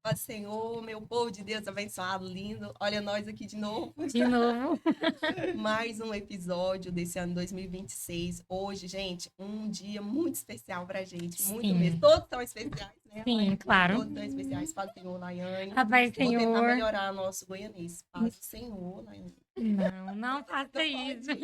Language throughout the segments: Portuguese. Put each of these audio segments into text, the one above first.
Paz, Senhor, meu povo de Deus abençoado, lindo. Olha nós aqui de novo. De novo. Mais um episódio desse ano 2026. Hoje, gente, um dia muito especial pra gente. Muito mesmo. Sim, Todos são especiais, né, sim, Laiane? claro. Todos são especiais. Paz, Senhor, Laiane. A paz do Vou tentar Senhor. melhorar nosso goianês. Paz do Senhor, Laiane. Não, não faça Não isso. pode.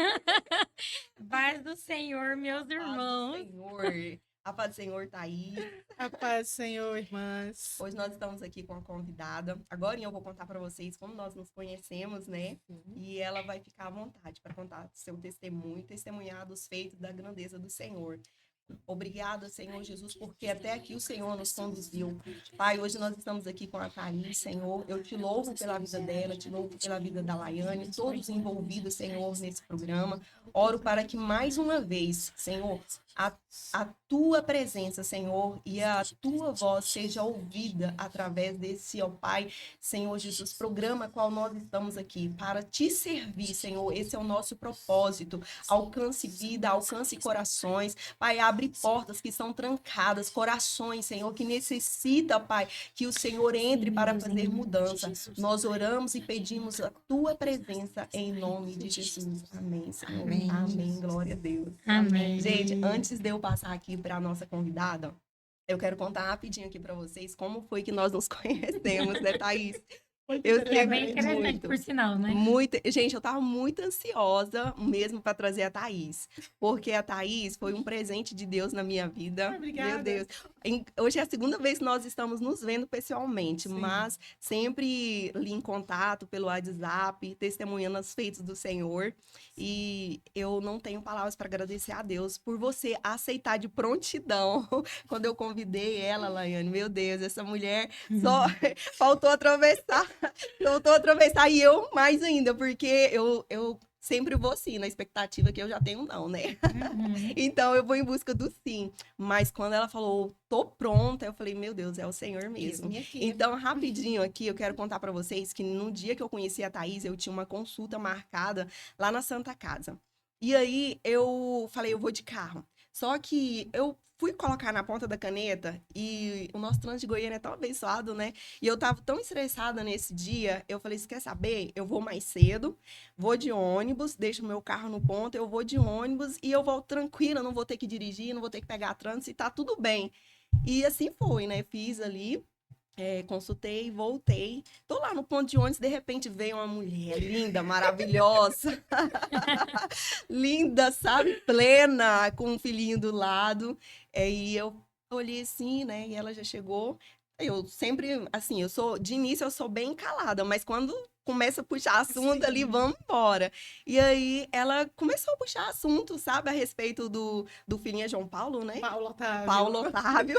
Paz do Senhor, meus Paz do irmãos. Senhor. A paz do Senhor tá aí. A paz, Senhor, irmãs. Hoje nós estamos aqui com a convidada. Agora eu vou contar para vocês como nós nos conhecemos, né? E ela vai ficar à vontade para contar seu testemunho, testemunhar dos feitos da grandeza do Senhor. Obrigada, Senhor Jesus, porque até aqui o Senhor nos conduziu. Pai, hoje nós estamos aqui com a Thaís, Senhor. Eu te louvo pela vida dela, te louvo pela vida da Laiane, todos envolvidos, Senhor, nesse programa. Oro para que mais uma vez, Senhor, a tua presença, Senhor, e a tua voz seja ouvida através desse, ó Pai, Senhor Jesus, programa qual nós estamos aqui, para te servir, Senhor. Esse é o nosso propósito. Alcance vida, alcance corações. Pai, abre portas que são trancadas, corações, Senhor, que necessita, Pai, que o Senhor entre para fazer mudança. Nós oramos e pedimos a tua presença em nome de Jesus. Amém, Senhor. Amém. Amém. Glória a Deus. Amém. Gente, antes de eu passar aqui para a nossa convidada, eu quero contar rapidinho aqui para vocês como foi que nós nos conhecemos, né, Thaís? Eu É bem sempre interessante, muito. por sinal, né? Gente, eu tava muito ansiosa mesmo para trazer a Thaís, porque a Thaís foi um presente de Deus na minha vida. Obrigada. Meu Deus. Hoje é a segunda vez que nós estamos nos vendo pessoalmente, Sim. mas sempre ali em contato pelo WhatsApp, testemunhando os feitos do Senhor. E eu não tenho palavras para agradecer a Deus por você aceitar de prontidão quando eu convidei ela, Laiane. Meu Deus, essa mulher só faltou atravessar e eu mais ainda, porque eu sempre vou sim, na expectativa que eu já tenho não, né? Uhum. Então eu vou em busca do sim. Mas quando ela falou, tô pronta, eu falei, meu Deus, é o Senhor mesmo. Minha aqui. Então, rapidinho aqui, eu quero contar pra vocês que no dia que eu conheci a Thaís, eu tinha uma consulta marcada lá na Santa Casa. E aí eu falei, eu vou de carro. Só que eu fui colocar na ponta da caneta e o nosso trânsito de Goiânia é tão abençoado, né? E eu tava tão estressada nesse dia, eu falei, você quer saber? Eu vou mais cedo, vou de ônibus, deixo meu carro no ponto, eu vou de ônibus e eu volto tranquila, não vou ter que dirigir, não vou ter que pegar trânsito e tá tudo bem. E assim foi, né? Fiz ali, consultei, voltei. Tô lá no ponto de ônibus, de repente veio uma mulher linda, maravilhosa. Linda, sabe? Plena, com um filhinho do lado. E eu olhei assim, né? E ela já chegou. Eu sempre, assim, de início eu sou bem calada, mas quando começa a puxar assunto ali, vamos embora. E aí ela começou a puxar assunto, sabe? A respeito do filhinho João Paulo, né? Paulo Otávio. Paulo Otávio,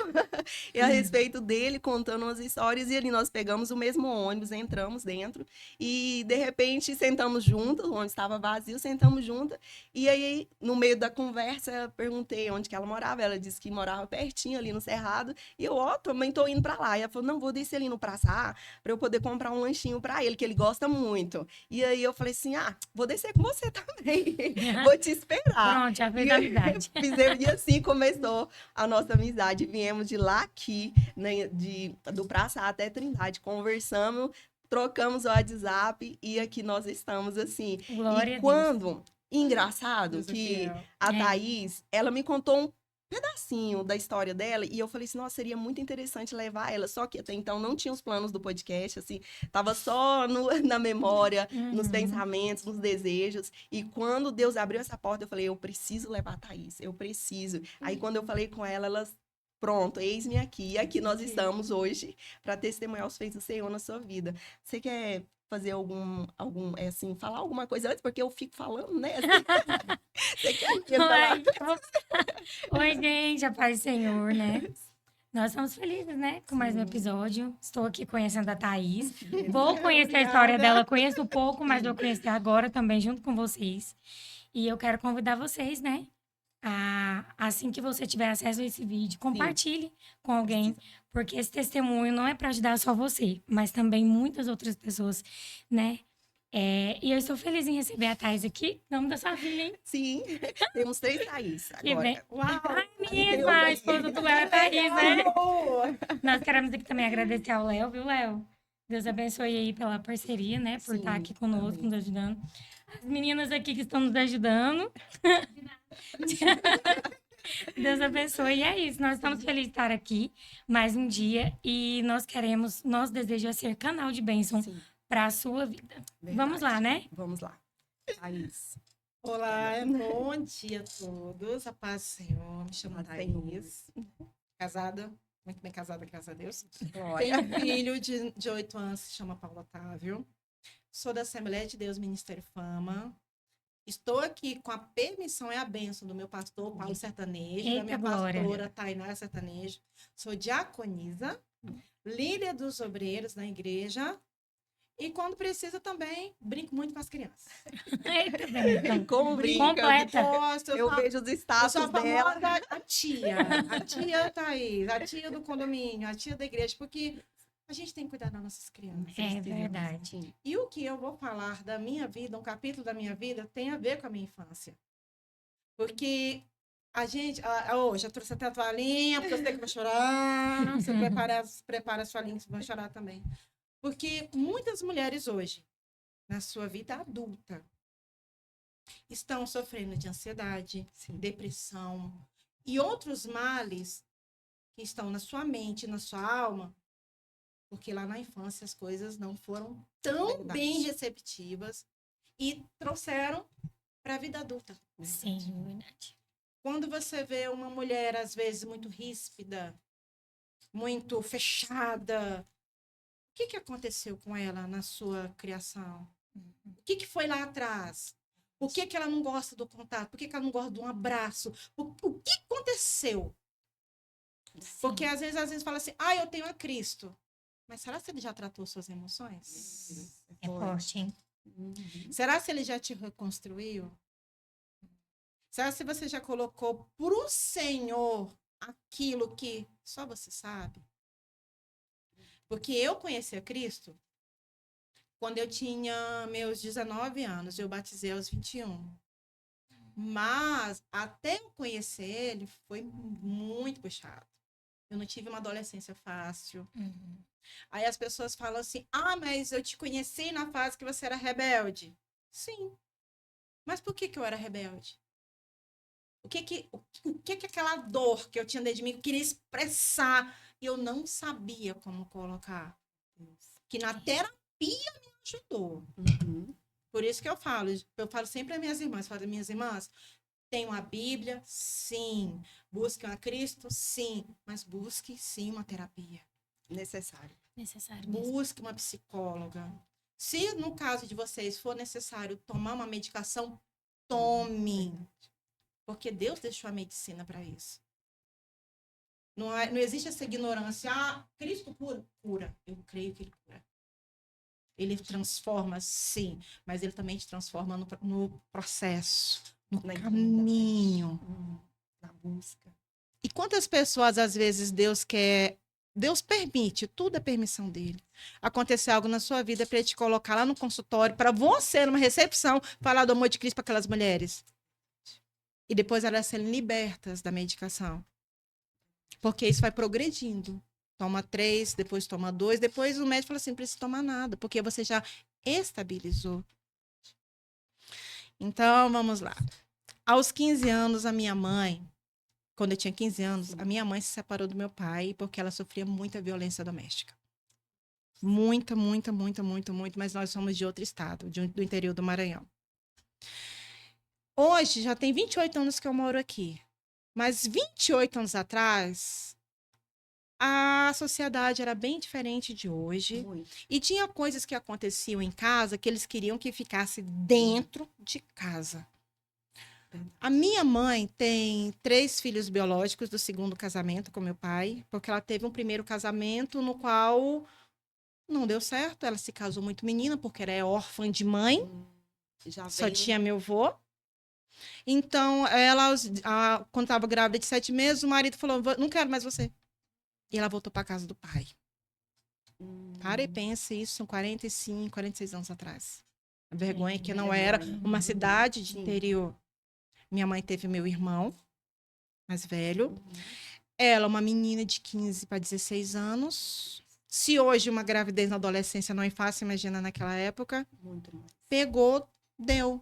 e a respeito dele, contando umas histórias, e ali nós pegamos o mesmo ônibus, entramos dentro, e de repente sentamos juntos, o ônibus estava vazio, sentamos juntas, e aí no meio da conversa eu perguntei onde que ela morava, ela disse que morava pertinho ali no Cerrado, e eu, também tô indo para lá, e ela falou, não, vou descer ali no Praça A, para eu poder comprar um lanchinho para ele, que ele gosta muito, e aí eu falei assim, vou descer com você também, vou te esperar. Pronto, já fez amizade. Fizemos, e assim começou a nossa amizade. Viemos de lá aqui, né, do Praça até Trindade, conversamos, trocamos o WhatsApp e aqui nós estamos assim. Glória E a quando, engraçado, Deus é que fiel. a Thaís, ela me contou um pedacinho da história dela e eu falei assim, nossa, seria muito interessante levar ela, só que até então não tinha os planos do podcast, assim, tava só na memória, nos pensamentos, nos desejos, e quando Deus abriu essa porta, eu falei, eu preciso levar a Thaís, eu preciso. Aí quando eu falei com ela, ela, pronto, eis-me aqui, e aqui nós estamos hoje para testemunhar os feitos do Senhor na sua vida. Você quer fazer assim, falar alguma coisa antes, porque eu fico falando, né? Você quer falar? Oi, gente, a paz do Senhor, né? Nós estamos felizes, né? Com mais um episódio. Estou aqui conhecendo a Thaís. Vou conhecer a história dela, conheço pouco, mas vou conhecer agora também, junto com vocês. E eu quero convidar vocês, né? Assim que você tiver acesso a esse vídeo, compartilhe com alguém, porque esse testemunho não é para ajudar só você, mas também muitas outras pessoas, né? E eu estou feliz em receber a Thaís aqui. Nome da sua filha, hein? Sim, temos 3 Thaís Que agora. bem. Uau! Ai, mesma, a esposa do Léo é Thaís, né? Nós queremos aqui também agradecer ao Léo, viu, Léo? Deus abençoe aí pela parceria, né? Por Sim, estar aqui conosco, amém. nos ajudando. As meninas aqui que estão nos ajudando. Deus abençoe. E é isso, nós estamos felizes de estar aqui mais um dia e nós desejamos ser canal de bênção Sim, para a sua vida. verdade. Vamos lá, né? Vamos lá. Thaís. Olá, bom dia a todos. A paz do Senhor. Me chamo Paz do Senhor. Thaís. Casada, muito bem casada, graças a Deus. Glória. Tenho um filho de 8 anos, se chama Paulo Otávio. Sou da Assembleia de Deus Ministério Fama. Estou aqui com a permissão e a bênção do meu pastor Paulo Sertanejo, da Eita, minha glória. pastora Tainá Sertanejo. Sou diaconisa, líder dos obreiros na igreja. E quando precisa também, brinco muito com as crianças. Eita, bem, Como brinca. Completa. Gosto, Eu vejo os eu status sou a dela. famosa a tia Thaís, a tia do condomínio, a tia da igreja, porque a gente tem que cuidar das nossas crianças. É verdade. Sim. E o que eu vou falar da minha vida, um capítulo da minha vida, tem a ver com a minha infância. Porque a gente... já trouxe até a toalhinha, porque eu sei que vai chorar. Você prepara a sua linha, que vai chorar também. Porque muitas mulheres hoje, na sua vida adulta, estão sofrendo de ansiedade, Sim. depressão e outros males que estão na sua mente, na sua alma, porque lá na infância as coisas não foram tão Verdade. bem receptivas e trouxeram para a vida adulta. Sim, verdade. Quando você vê uma mulher, às vezes, muito ríspida, muito fechada, o que aconteceu com ela na sua criação? O que foi lá atrás? Por que ela não gosta do contato? Por que ela não gosta de um abraço? O que aconteceu? Porque às vezes fala assim, eu tenho a Cristo. Mas será que ele já tratou suas emoções? É forte, hein? Uhum. Será se ele já te reconstruiu? Será se você já colocou pro Senhor aquilo que só você sabe? Porque eu conheci a Cristo quando eu tinha meus 19 anos. Eu batizei aos 21. Mas até eu conhecer ele foi muito puxado. Eu não tive uma adolescência fácil. Aí as pessoas falam assim, mas eu te conheci na fase que você era rebelde. Sim. Mas por que eu era rebelde? O que aquela dor que eu tinha dentro de mim, eu queria expressar, e eu não sabia como colocar? Que na terapia me ajudou. Uhum. Por isso que eu falo sempre às minhas irmãs, tenham a Bíblia, sim. Busquem a Cristo, sim. Mas busque, sim, uma terapia. Necessário. Necessário mesmo. Busque uma psicóloga. Se, no caso de vocês, for necessário tomar uma medicação, tome. Porque Deus deixou a medicina para isso. Não existe essa ignorância. Cristo cura. Eu creio que ele cura. Ele transforma, sim. Mas ele também te transforma no processo, no caminho. Na busca. E quantas pessoas, às vezes, Deus permite, tudo é permissão dele. Acontecer algo na sua vida para ele te colocar lá no consultório, para você, numa recepção, falar do amor de Cristo para aquelas mulheres. E depois elas serem libertas da medicação. Porque isso vai progredindo. Toma 3, depois toma 2, depois o médico fala assim, não precisa tomar nada, porque você já estabilizou. Então, vamos lá. Aos 15 anos, a minha mãe, quando eu tinha 15 anos, a minha mãe se separou do meu pai porque ela sofria muita violência doméstica. Muita, mas nós somos de outro estado, do interior do Maranhão. Hoje, já tem 28 anos que eu moro aqui. Mas 28 anos atrás, a sociedade era bem diferente de hoje. Muito. E tinha coisas que aconteciam em casa que eles queriam que ficasse dentro de casa. A minha mãe tem 3 filhos biológicos do segundo casamento com meu pai, porque ela teve um primeiro casamento no qual não deu certo. Ela se casou muito menina, porque ela é órfã de mãe, Já só vem- tinha meu avô. Então, quando estava grávida de 7 meses, o marido falou, não quero mais você. E ela voltou para casa do pai. Para e pense, isso são 45, 46 anos atrás. A vergonha que não vergonha. era uma cidade de Sim. interior. Minha mãe teve meu irmão mais velho. Uhum. Ela, uma menina de 15 para 16 anos. Se hoje uma gravidez na adolescência não é fácil, imagina naquela época. Muito mais. Pegou, deu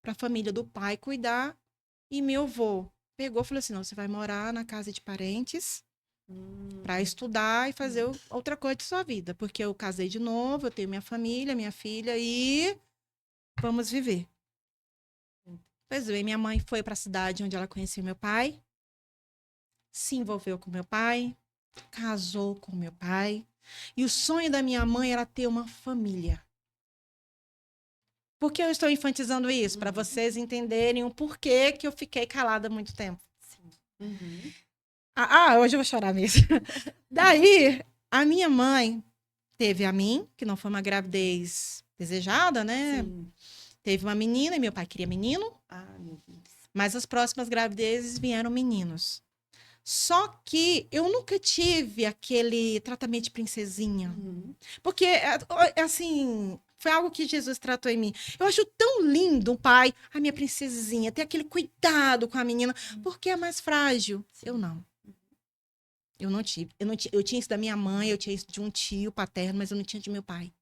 para a família do pai cuidar. E meu avô pegou e falou assim: não, você vai morar na casa de parentes para estudar e fazer outra coisa de sua vida. Porque eu casei de novo, eu tenho minha família, minha filha e vamos viver. Pois bem, minha mãe foi para a cidade onde ela conheceu meu pai, se envolveu com meu pai, casou com meu pai. E o sonho da minha mãe era ter uma família. Por que eu estou enfatizando isso? Para vocês entenderem o porquê que eu fiquei calada há muito tempo. Sim. Uhum. Hoje eu vou chorar mesmo. Daí, a minha mãe teve a mim, que não foi uma gravidez desejada, né? Sim. Teve uma menina e meu pai queria menino, Ah, meu Deus. mas as próximas gravidezes vieram meninos. Só que eu nunca tive aquele tratamento de princesinha. Uhum. Porque, assim, foi algo que Jesus tratou em mim. Eu acho tão lindo um pai, a minha princesinha, ter aquele cuidado com a menina, porque é mais frágil. Eu não. Eu não tive. Eu tinha isso da minha mãe, eu tinha isso de um tio paterno, mas eu não tinha de meu pai.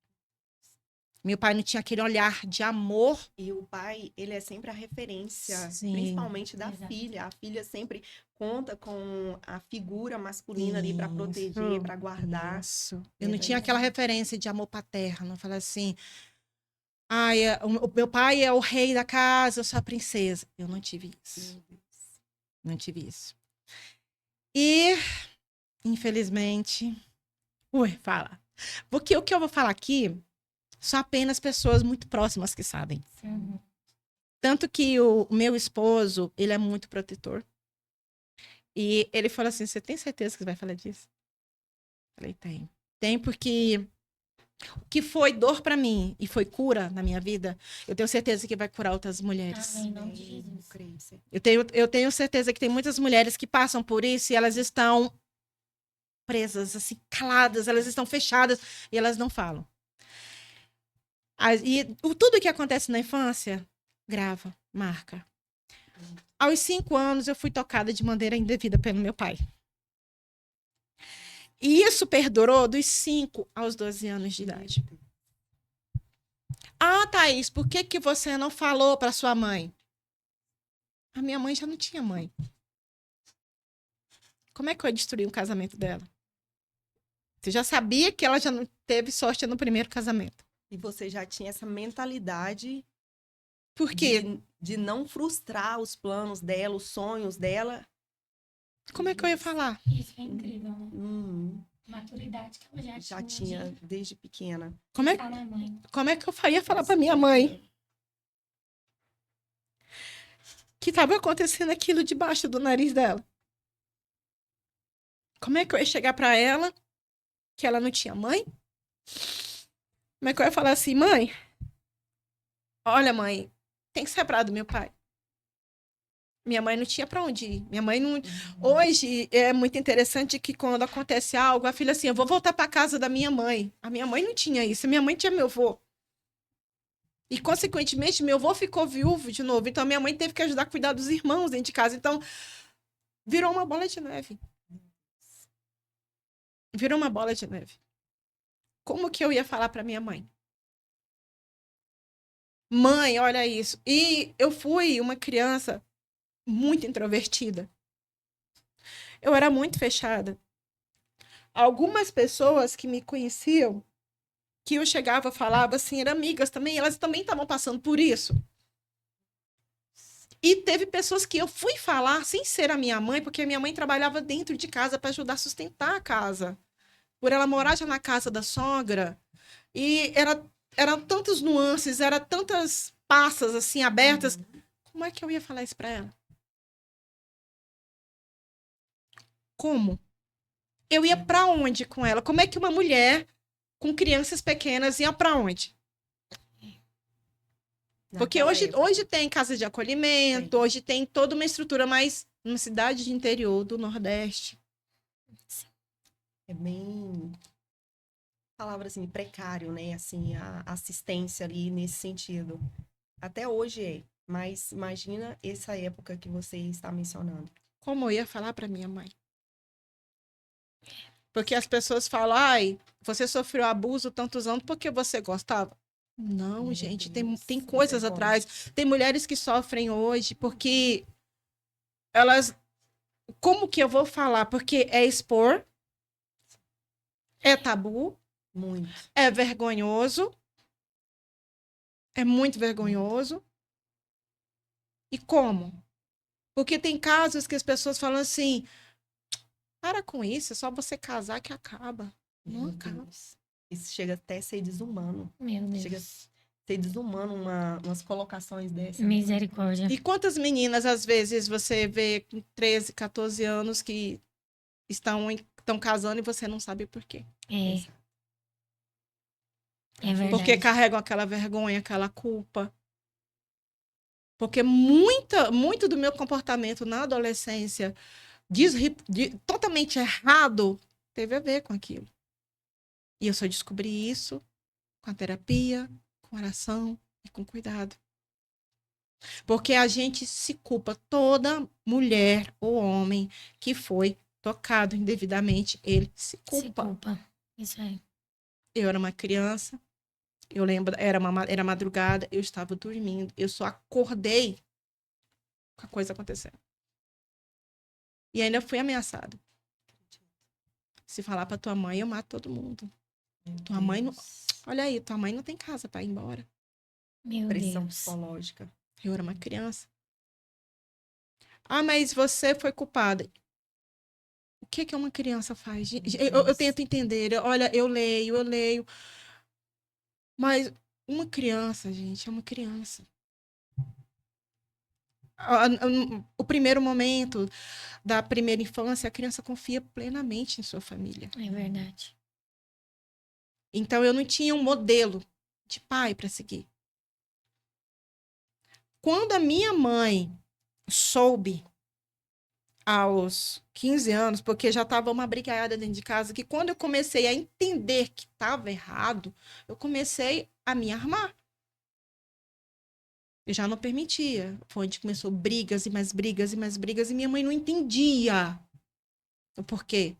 Meu pai não tinha aquele olhar de amor. E o pai, ele é sempre a referência, Sim. principalmente da Exato. filha. A filha sempre conta com a figura masculina ali para proteger, para guardar. Isso. É Eu não tinha verdade. aquela referência de amor paterno. Falar assim, ai, o meu pai é o rei da casa, eu sou a princesa. Eu não tive isso. Meu Deus. Não tive isso. E, infelizmente... fala. Porque o que eu vou falar aqui são apenas pessoas muito próximas que sabem. Uhum. Tanto que o meu esposo, ele é muito protetor. E ele falou assim, você tem certeza que você vai falar disso? Eu falei, tenho. Tem porque o que foi dor pra mim e foi cura na minha vida, eu tenho certeza que vai curar outras mulheres. Amém, em nome de Eu Jesus. creio, Senhor. Eu tenho certeza que tem muitas mulheres que passam por isso e elas estão presas, assim, caladas, elas estão fechadas e elas não falam. E tudo que acontece na infância, grava, marca. Aos 5 anos, eu fui tocada de maneira indevida pelo meu pai. E isso perdurou dos 5 aos 12 anos de idade. Ah, Thaís, por que você não falou para sua mãe? A minha mãe já não tinha mãe. Como é que eu ia destruir o casamento dela? Você já sabia que ela já não teve sorte no primeiro casamento. E você já tinha essa mentalidade Por quê? de não frustrar os planos dela, os sonhos dela. Como é que eu ia falar? Isso é incrível, né? Uhum. Maturidade que ela Já tinha de desde pequena. Como é, estar na mãe. como é que eu ia falar para minha mãe que estava acontecendo aquilo debaixo do nariz dela? Como é que eu ia chegar para ela que ela não tinha mãe? Como é que eu ia falar assim, mãe? Olha, mãe, tem que separar do meu pai. Minha mãe não tinha para onde ir. Minha mãe não. Hoje é muito interessante que quando acontece algo, a filha assim, eu vou voltar para casa da minha mãe. A minha mãe não tinha isso. A minha mãe tinha meu avô. E, consequentemente, meu avô ficou viúvo de novo. Então, minha mãe teve que ajudar a cuidar dos irmãos dentro de casa. Então, virou uma bola de neve. Virou uma bola de neve. Como que eu ia falar para minha mãe? Mãe, olha isso. E eu fui uma criança muito introvertida. Eu era muito fechada. Algumas pessoas que me conheciam, que eu chegava, falava assim, eram amigas também, elas também estavam passando por isso. E teve pessoas que eu fui falar sem ser a minha mãe, porque a minha mãe trabalhava dentro de casa para ajudar a sustentar a casa. Por ela morar já na casa da sogra. E eram tantas nuances, eram tantas passas assim abertas. Como é que eu ia falar isso para ela? Como? Eu ia para onde com ela? Como é que uma mulher com crianças pequenas ia para onde? Porque hoje tem casa de acolhimento, hoje tem toda uma estrutura mais numa cidade de interior do Nordeste. É bem palavra assim, precário, né? Assim, a assistência ali nesse sentido. Até hoje é. Mas imagina essa época que você está mencionando. Como eu ia falar para minha mãe? Porque as pessoas falam, ai, você sofreu abuso tantos anos porque você gostava. Não, Meu gente, Deus, tem coisas misericórdia. atrás. Tem mulheres que sofrem hoje porque elas. Como que eu vou falar? Porque é expor, é tabu, Muito. é vergonhoso, é muito vergonhoso. E como? Porque tem casos que as pessoas falam assim: para com isso, é só você casar que acaba. Não Meu acaba. Deus. Isso chega até a ser desumano. Meu Chega a Deus. ser desumano umas colocações dessas. Misericórdia. E quantas meninas, às vezes, você vê com 13, 14 anos que estão casando e você não sabe por quê? É. É Porque verdade. carregam aquela vergonha, aquela culpa. Porque muito do meu comportamento na adolescência totalmente errado teve a ver com aquilo. E eu só descobri isso com a terapia, com oração e com cuidado. Porque a gente se culpa, toda mulher ou homem que foi tocado indevidamente, ele se Se culpa. culpa. Isso aí. Eu era uma criança, eu lembro, era madrugada, eu estava dormindo, eu só acordei com a coisa acontecendo. E ainda fui ameaçada. Se falar pra tua mãe, eu mato todo mundo. Meu Tua mãe não. Deus. Olha aí, tua mãe não tem casa pra ir embora. Meu Pressão Deus. psicológica. Eu era uma criança. Ah, mas você foi culpada. O que uma criança faz? Eu tento entender. Olha, eu leio. Mas uma criança, gente, é uma criança. O primeiro momento da primeira infância, a criança confia plenamente em sua família. É verdade. Então, eu não tinha um modelo de pai para seguir. Quando a minha mãe soube, aos 15 anos, porque já estava uma brigada dentro de casa, que quando eu comecei a entender que estava errado, eu comecei a me armar. Eu já não permitia. Foi onde começou brigas e mais brigas e mais brigas, e minha mãe não entendia o porquê.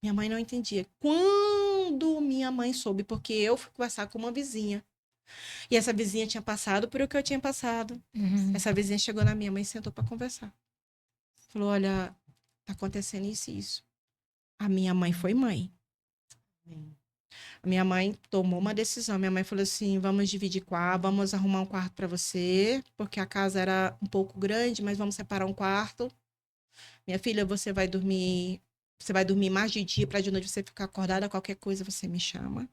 Minha mãe não entendia. Quando minha mãe soube, porque eu fui conversar com uma vizinha, e essa vizinha tinha passado por o que eu tinha passado. Uhum. Essa vizinha chegou na minha mãe e sentou para conversar. Falou, olha, tá acontecendo isso e isso. A minha mãe foi mãe. A minha mãe tomou uma decisão. Minha mãe falou assim, vamos dividir quarto, vamos arrumar um quarto para você, porque a casa era um pouco grande, mas vamos separar um quarto. Minha filha, você vai dormir mais de dia, para de noite você ficar acordada, qualquer coisa você me chama.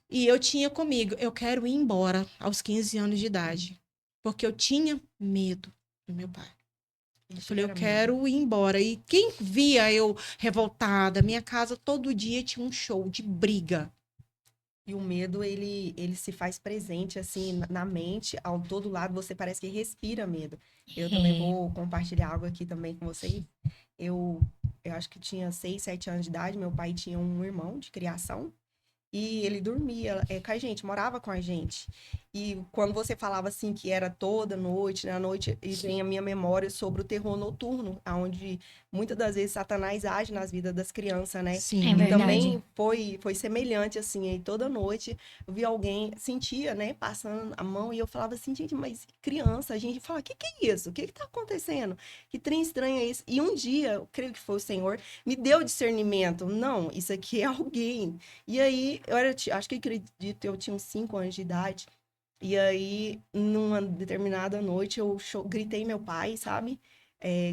E eu tinha comigo, eu quero ir embora aos 15 anos de idade, porque eu tinha medo do meu pai. Eu falei, eu quero ir embora. E quem via eu revoltada, minha casa todo dia tinha um show de briga. E o medo, ele se faz presente, assim, na mente, ao todo lado, você parece que respira medo. Eu também vou compartilhar algo aqui também com vocês. Eu acho que tinha 6, 7 anos de idade, meu pai tinha um irmão de criação, e ele dormia com a gente, morava com a gente. E quando você falava assim que era toda noite, na noite, e vem a minha memória sobre o terror noturno, onde muitas das vezes Satanás age nas vidas das crianças, né? Sim. É E verdade. também foi semelhante, assim, aí toda noite eu via alguém, sentia, né, passando a mão, e eu falava assim, gente, mas criança, a gente fala, que é isso? O que tá acontecendo? Que trem estranho é esse? E um dia, eu creio que foi o Senhor, me deu discernimento, não, isso aqui é alguém. E aí, acho que acredito, eu tinha uns 5 anos de idade, e aí, numa determinada noite, eu gritei meu pai, sabe?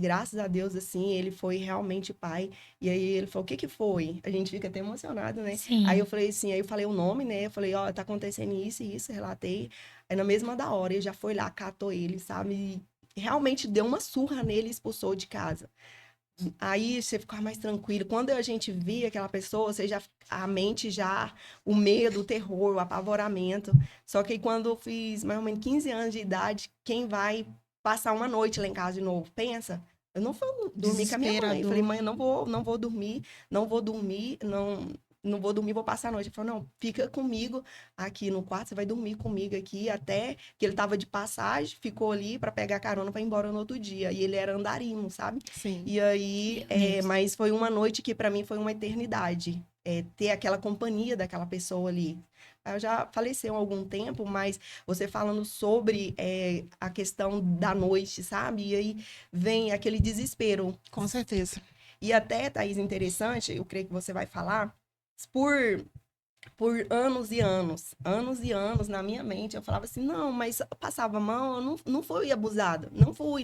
Graças a Deus, assim, ele foi realmente pai. E aí ele falou, o que que foi? A gente fica até emocionado, né? Sim. Aí eu falei assim, aí eu falei o nome, né? Eu falei, ó, tá acontecendo isso e isso, relatei. Aí na mesma da hora, ele já foi lá, catou ele, sabe? E realmente deu uma surra nele e expulsou de casa. Aí você ficava mais tranquilo. Quando a gente via aquela pessoa, a mente já, o medo, o terror, o apavoramento. Só que quando eu fiz mais ou menos 15 anos de idade, quem vai passar uma noite lá em casa de novo? Pensa, eu não fui dormir com a minha mãe. Eu falei, mãe, eu não vou dormir, não não vou dormir, vou passar a noite. Ele falou, não, fica comigo aqui no quarto, você vai dormir comigo aqui, até que ele tava de passagem, ficou ali pra pegar carona pra ir embora no outro dia. E ele era andarilho, sabe? Sim. E aí, Meu Deus. mas foi uma noite que pra mim foi uma eternidade. Ter aquela companhia daquela pessoa ali. Ela já faleceu há algum tempo, mas você falando sobre a questão da noite, sabe? E aí vem aquele desespero. Com certeza. E até, Thaís, interessante, eu creio que você vai falar, por anos e anos na minha mente, eu falava assim, não, mas eu passava mal, eu não fui abusada, não fui,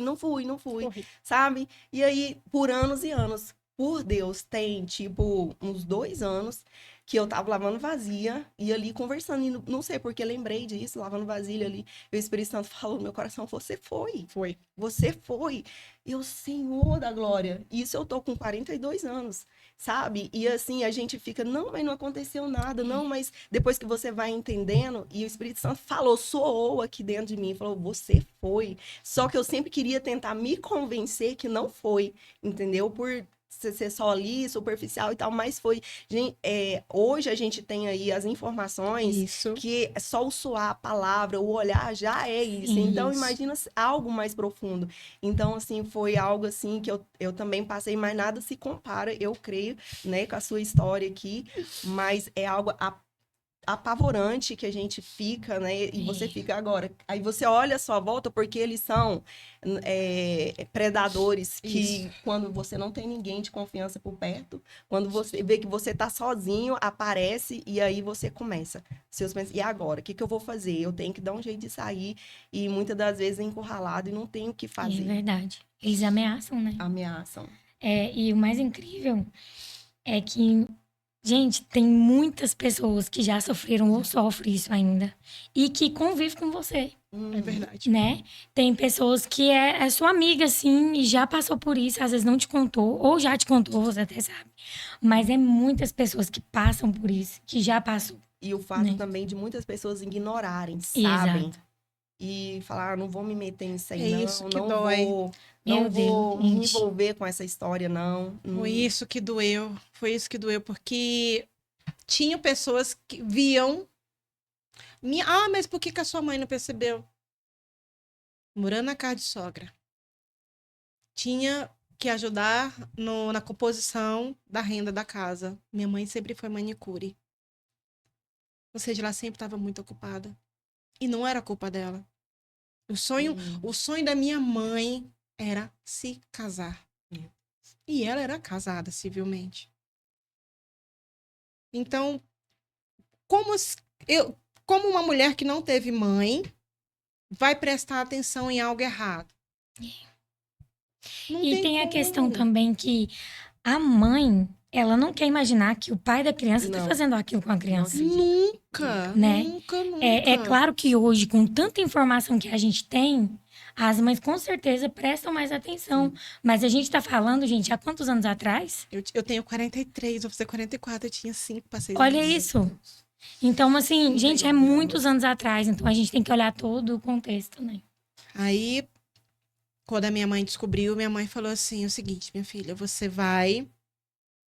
sabe? E aí, por anos e anos, por Deus, tem, tipo, uns 2 anos que eu tava lavando vasilha e ali conversando, e não sei porque lembrei disso, lavando vasilha ali, e o Espírito Santo falou no meu coração, você foi. Você foi. Eu, Senhor da glória, isso eu tô com 42 anos, sabe? E assim, a gente fica, não, mas não aconteceu nada, não, mas depois que você vai entendendo, e o Espírito Santo falou, soou aqui dentro de mim, falou, você foi. Só que eu sempre queria tentar me convencer que não foi, entendeu? Por ser só ali, superficial e tal, mas foi. Hoje a gente tem aí as informações Isso. que é só o soar a palavra, o olhar já é isso. Sim, Então, isso. imagina algo mais profundo. Então, assim, foi algo assim que eu também passei, mas nada se compara, eu creio, né, com a sua história aqui, mas é algo apavorante que a gente fica, né? E você fica agora. Aí você olha a sua volta porque eles são predadores que, quando você não tem ninguém de confiança por perto, quando você vê que você tá sozinho, aparece e aí você começa. E agora? O que eu vou fazer? Eu tenho que dar um jeito de sair e muitas das vezes é encurralado e não tenho o que é fazer. verdade. Eles ameaçam, né? Ameaçam. E o mais incrível é que, gente, tem muitas pessoas que já sofreram ou sofrem isso ainda e que convivem com você, É verdade. né? Tem pessoas que é sua amiga, assim, e já passou por isso, às vezes não te contou, ou já te contou, você até sabe. Mas é muitas pessoas que passam por isso, que já passou. E o fato Né? também de muitas pessoas ignorarem, sabem? Exato. E falar, não vou me meter nisso aí, É isso que não dói. vou, Meu não vou Deus, me gente. envolver com essa história, não. Foi isso que doeu. Foi isso que doeu, porque tinham pessoas que viam. Mas por que a sua mãe não percebeu? Morando na casa de sogra. Tinha que ajudar na composição da renda da casa. Minha mãe sempre foi manicure. Ou seja, ela sempre estava muito ocupada. E não era culpa dela. O sonho da minha mãe era se casar. E ela era casada civilmente. Então, como uma mulher que não teve mãe, vai prestar atenção em algo errado? Não E tem a como. questão também que a mãe, ela não quer imaginar que o pai da criança está Não. fazendo aquilo com a criança. Nunca, Né? nunca. É claro que hoje, com tanta informação que a gente tem, as mães com certeza prestam mais atenção. Mas a gente tá falando, gente, há quantos anos atrás? Eu tenho 43, vou fazer 44, eu tinha 5 para 6 Olha anos. isso. Então, assim, gente, é muitos anos atrás. Então, a gente tem que olhar todo o contexto, né? Aí, quando a minha mãe descobriu, minha mãe falou assim, o seguinte, minha filha, você vai...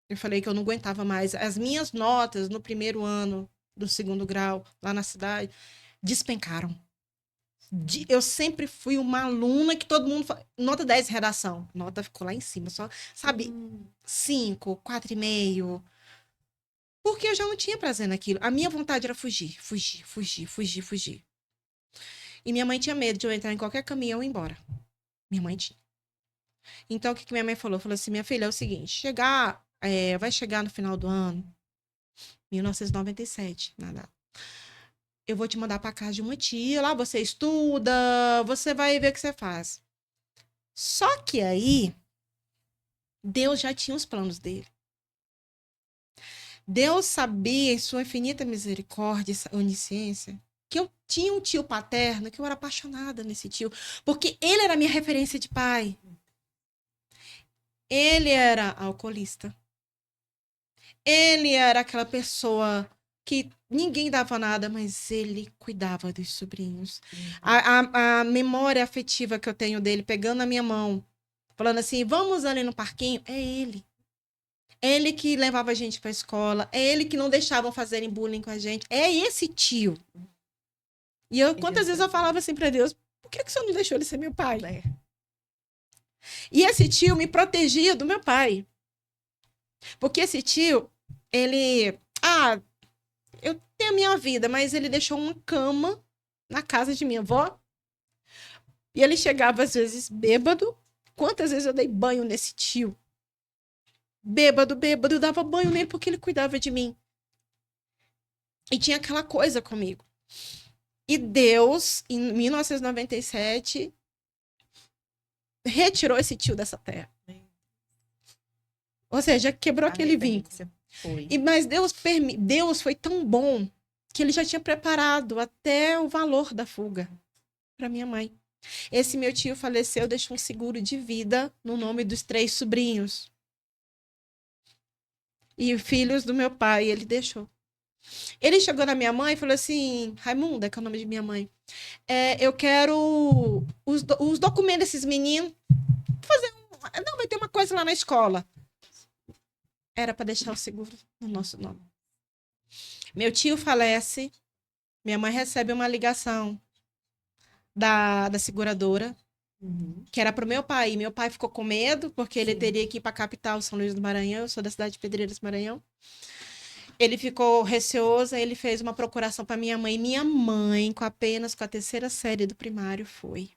Eu falei que eu não aguentava mais. As minhas notas no primeiro ano do 2º grau, lá na cidade, despencaram. Eu sempre fui uma aluna que todo mundo... Nota 10 em redação. Nota ficou lá em cima, só, sabe? 5, 4,5. Porque eu já não tinha prazer naquilo. A minha vontade era fugir. E minha mãe tinha medo de eu entrar em qualquer caminhão e ir embora. Minha mãe tinha. Então, o que minha mãe falou? Falou assim, minha filha, é o seguinte, vai chegar no final do ano, 1997, nada. Eu vou te mandar para casa de uma tia, lá você estuda, você vai ver o que você faz. Só que aí, Deus já tinha os planos dele. Deus sabia, em sua infinita misericórdia e onisciência, que eu tinha um tio paterno, que eu era apaixonada nesse tio, porque ele era a minha referência de pai. Ele era alcoolista. Ele era aquela pessoa que ninguém dava nada, mas ele cuidava dos sobrinhos. A memória afetiva que eu tenho dele, pegando a minha mão, falando assim, vamos ali no parquinho, é ele. É ele que levava a gente pra escola. É ele que não deixava fazerem bullying com a gente. É esse tio. E quantas vezes eu falava assim pra Deus, por que você não deixou ele ser meu pai? É. E esse tio me protegia do meu pai. Porque esse tio, ele... eu tenho a minha vida, mas ele deixou uma cama na casa de minha avó. E ele chegava, às vezes, bêbado. Quantas vezes eu dei banho nesse tio? Bêbado, eu dava banho nele porque ele cuidava de mim. E tinha aquela coisa comigo. E Deus, em 1997, retirou esse tio dessa terra. Ou seja, quebrou aquele vínculo. Mas Deus foi tão bom que ele já tinha preparado até o valor da fuga para minha mãe. Esse meu tio faleceu, deixou um seguro de vida no nome dos 3 sobrinhos. E filhos do meu pai, ele deixou. Ele chegou na minha mãe e falou assim, Raimunda, que é o nome de minha mãe, eu quero os documentos desses meninos, não, vai ter uma coisa lá na escola. Era para deixar o seguro no nosso nome. Meu tio falece, minha mãe recebe uma ligação da seguradora, que era pro meu pai. Meu pai ficou com medo, porque ele teria que ir para a capital, São Luís do Maranhão. Eu sou da cidade de Pedreiras, Maranhão. Ele ficou receoso, ele fez uma procuração para minha mãe. Minha mãe, com a 3ª série do primário, foi.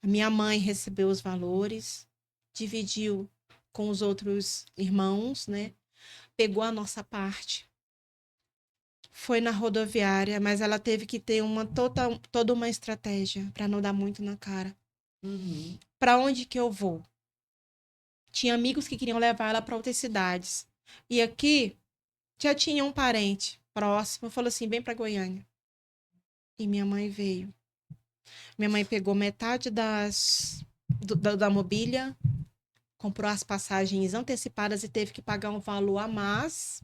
A minha mãe recebeu os valores, dividiu com os outros irmãos, né? Pegou a nossa parte. Foi na rodoviária, mas ela teve que ter toda uma estratégia para não dar muito na cara. Para onde que eu vou? Tinha amigos que queriam levar ela para outras cidades. E aqui já tinha um parente próximo, falou assim, vem para Goiânia. E minha mãe veio. Minha mãe pegou metade da mobília, comprou as passagens antecipadas e teve que pagar um valor a mais.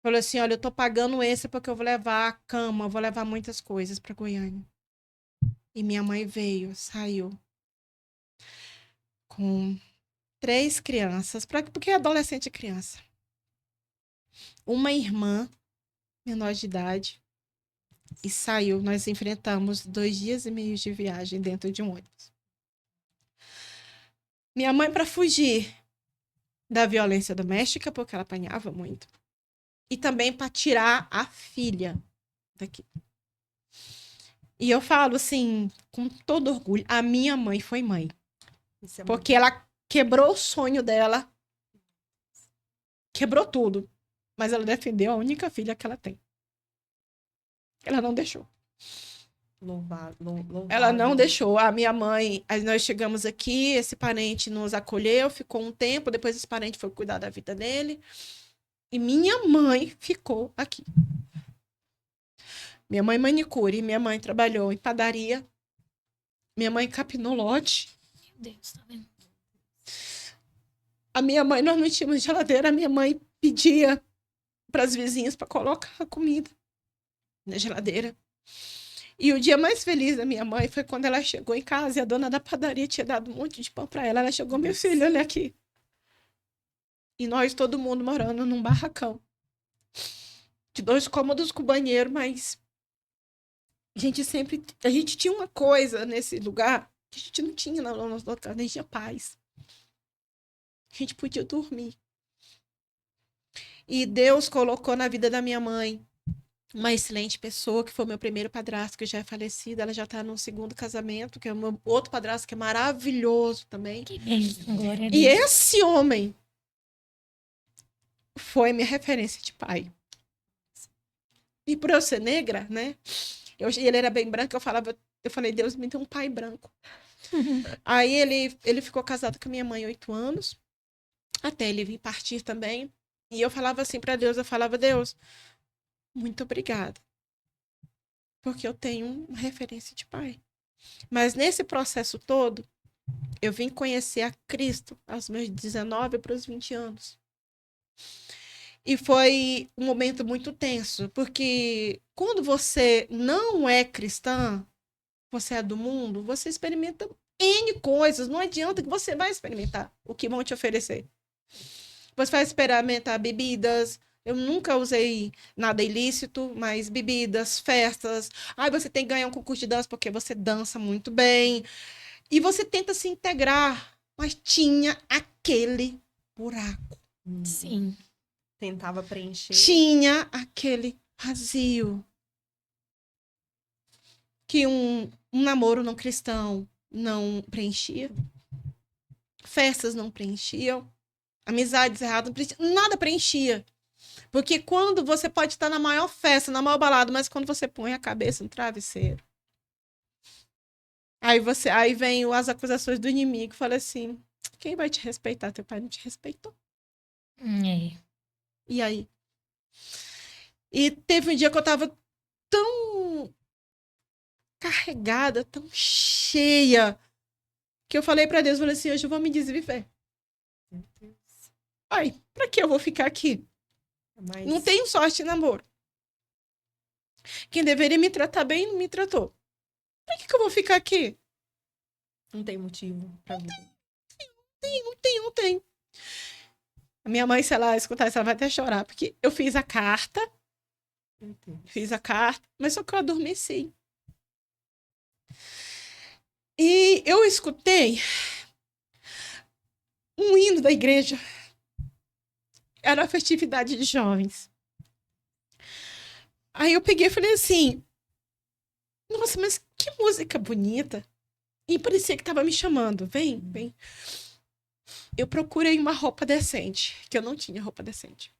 Falou assim, olha, eu tô pagando esse porque eu vou levar a cama, eu vou levar muitas coisas para Goiânia. E minha mãe veio, saiu com 3 crianças, porque é adolescente e criança. Uma irmã, menor de idade, e saiu. Nós enfrentamos 2 dias e meio de viagem dentro de um ônibus. Minha mãe, para fugir da violência doméstica, porque ela apanhava muito, e também para tirar a filha daqui. E eu falo assim, com todo orgulho, a minha mãe foi mãe. Porque ela quebrou o sonho dela, quebrou tudo, mas ela defendeu a única filha que ela tem. Ela não deixou. Ela não deixou. A minha mãe, nós chegamos aqui, esse parente nos acolheu, ficou um tempo, depois esse parente foi cuidar da vida dele. E minha mãe ficou aqui. Minha mãe manicure, minha mãe trabalhou em padaria, minha mãe capinou lote. Meu Deus, tá vendo? A minha mãe, nós não tínhamos geladeira, a minha mãe pedia para as vizinhas para colocar a comida na geladeira. E o dia mais feliz da minha mãe foi quando ela chegou em casa e a dona da padaria tinha dado um monte de pão para ela. Ela chegou, meu filho, olha aqui. E nós, todo mundo morando num barracão. De 2 cômodos com banheiro, mas a gente tinha uma coisa nesse lugar que a gente não tinha no nosso local, a gente tinha paz. A gente podia dormir. E Deus colocou na vida da minha mãe uma excelente pessoa, que foi o meu primeiro padrasto, que já é falecido. Ela já está no 2º casamento, que é o meu outro padrasto, que é maravilhoso também. Que bênção, glória a Deus. E esse homem foi minha referência de pai. E por eu ser negra, né? Ele era bem branco, eu falei, Deus me deu um pai branco. Aí ele ficou casado com a minha mãe 8 anos, até ele vir partir também. E eu falava assim para Deus, Deus, muito obrigada. Porque eu tenho uma referência de pai. Mas nesse processo todo, eu vim conhecer a Cristo aos meus 19 para os 20 anos. E foi um momento muito tenso, porque quando você não é cristã, você é do mundo, você experimenta N coisas. Não adianta que você vai experimentar o que vão te oferecer. Você vai experimentar bebidas. Eu nunca usei nada ilícito, mas bebidas, festas. Aí você tem que ganhar um concurso de dança porque você dança muito bem. E você tenta se integrar, mas tinha aquele buraco. Sim. Tentava preencher. Tinha aquele vazio. Que um namoro não cristão não preenchia. Festas não preenchiam. Amizades erradas não preenchiam. Nada preenchia. Porque quando você pode estar na maior festa, na maior balada, mas quando você põe a cabeça no travesseiro, aí vem as acusações do inimigo, fala assim: quem vai te respeitar? Teu pai não te respeitou. É. E aí? E teve um dia que eu tava tão carregada, tão cheia, que eu falei pra Deus, falei assim: hoje eu vou me desviver. Ai, pra que eu vou ficar aqui? Mas... Não tenho sorte de namoro. Quem deveria me tratar bem não me tratou. Pra que eu vou ficar aqui? Não tem motivo pra vida. Não tem. A minha mãe, se ela escutar isso, ela vai até chorar, porque eu fiz a carta, mas só que eu adormeci. E eu escutei um hino da igreja. Era a festividade de jovens. Aí eu peguei e falei assim: nossa, mas que música bonita. E parecia que tava me chamando. Vem, vem. Eu procurei uma roupa decente, que eu não tinha roupa decente.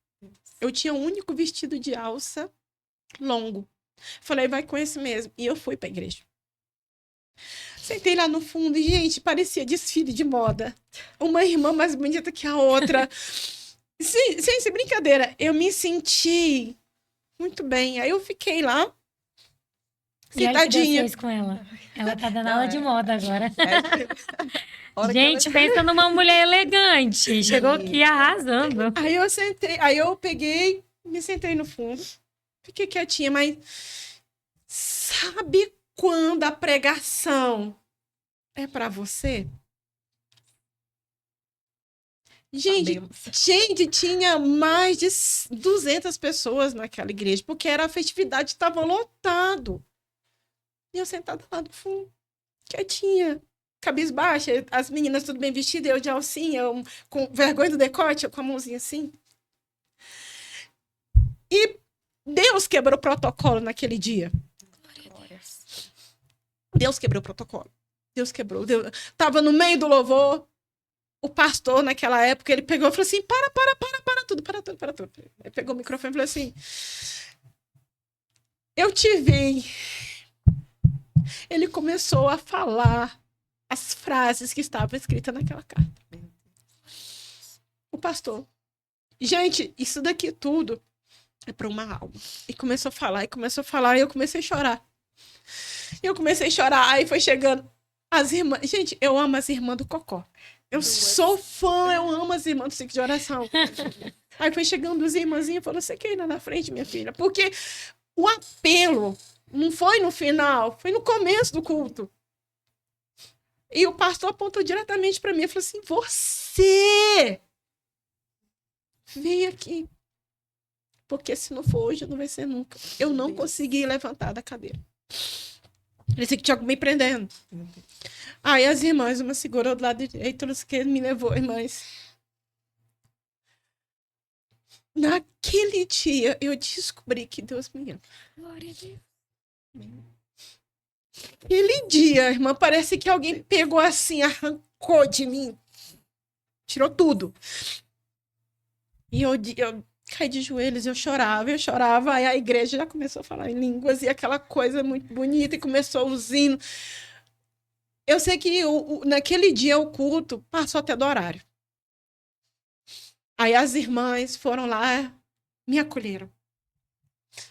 Eu tinha um único vestido de alça longo. Falei, vai com esse mesmo. E eu fui pra igreja. Sentei lá no fundo e, gente, parecia desfile de moda. Uma irmã mais bonita que a outra. Sem brincadeira, eu me senti muito bem. Aí eu fiquei lá, E aí, o que Deus sentadinha. fez com ela? Ela tá dando Não, aula de moda agora. Hora que Gente, ela- pensa numa mulher elegante. Chegou aqui arrasando. Aí eu sentei, aí eu peguei, me sentei no fundo, fiquei quietinha, mas sabe quando a pregação é pra você? Sabemos. Gente, tinha mais de 200 pessoas naquela igreja, porque era a festividade, estava lotado. E eu sentada lá no fundo, quietinha, cabisbaixa, as meninas tudo bem vestidas, eu de alcinha, eu com vergonha do decote, eu com a mãozinha assim. E Deus quebrou o protocolo naquele dia. Deus quebrou o protocolo. Deus quebrou. Tava no meio do louvor. O pastor, naquela época, ele pegou e falou assim: para tudo. Ele pegou o microfone e falou assim: eu te vi. Ele começou a falar as frases que estavam escritas naquela carta. O pastor. Gente, isso daqui tudo é para uma alma. E começou a falar, e eu comecei a chorar. Aí foi chegando as irmãs. Gente, eu amo as irmãs do Cocó. Eu sou fã, eu amo as irmãs do ciclo de oração. Aí foi chegando os irmãzinhos e falou: você quer ir lá na frente, minha filha? Porque o apelo não foi no final, foi no começo do culto. E o pastor apontou diretamente para mim e falou assim: você vem aqui. Porque se não for hoje, não vai ser nunca. Eu não consegui levantar da cadeira. Parecia que tinha algo me prendendo. Aí as irmãs, uma segurou do lado direito, outra que me levou, irmãs. Naquele dia, eu descobri que Deus me ama. Glória a Deus. Aquele dia, irmã, parece que alguém pegou assim, arrancou de mim. Tirou tudo. E eu caí de joelhos, eu chorava. Aí a igreja já começou a falar em línguas e aquela coisa muito bonita e começou os hinos. Eu sei que naquele dia o culto passou até do horário. Aí as irmãs foram lá, me acolheram.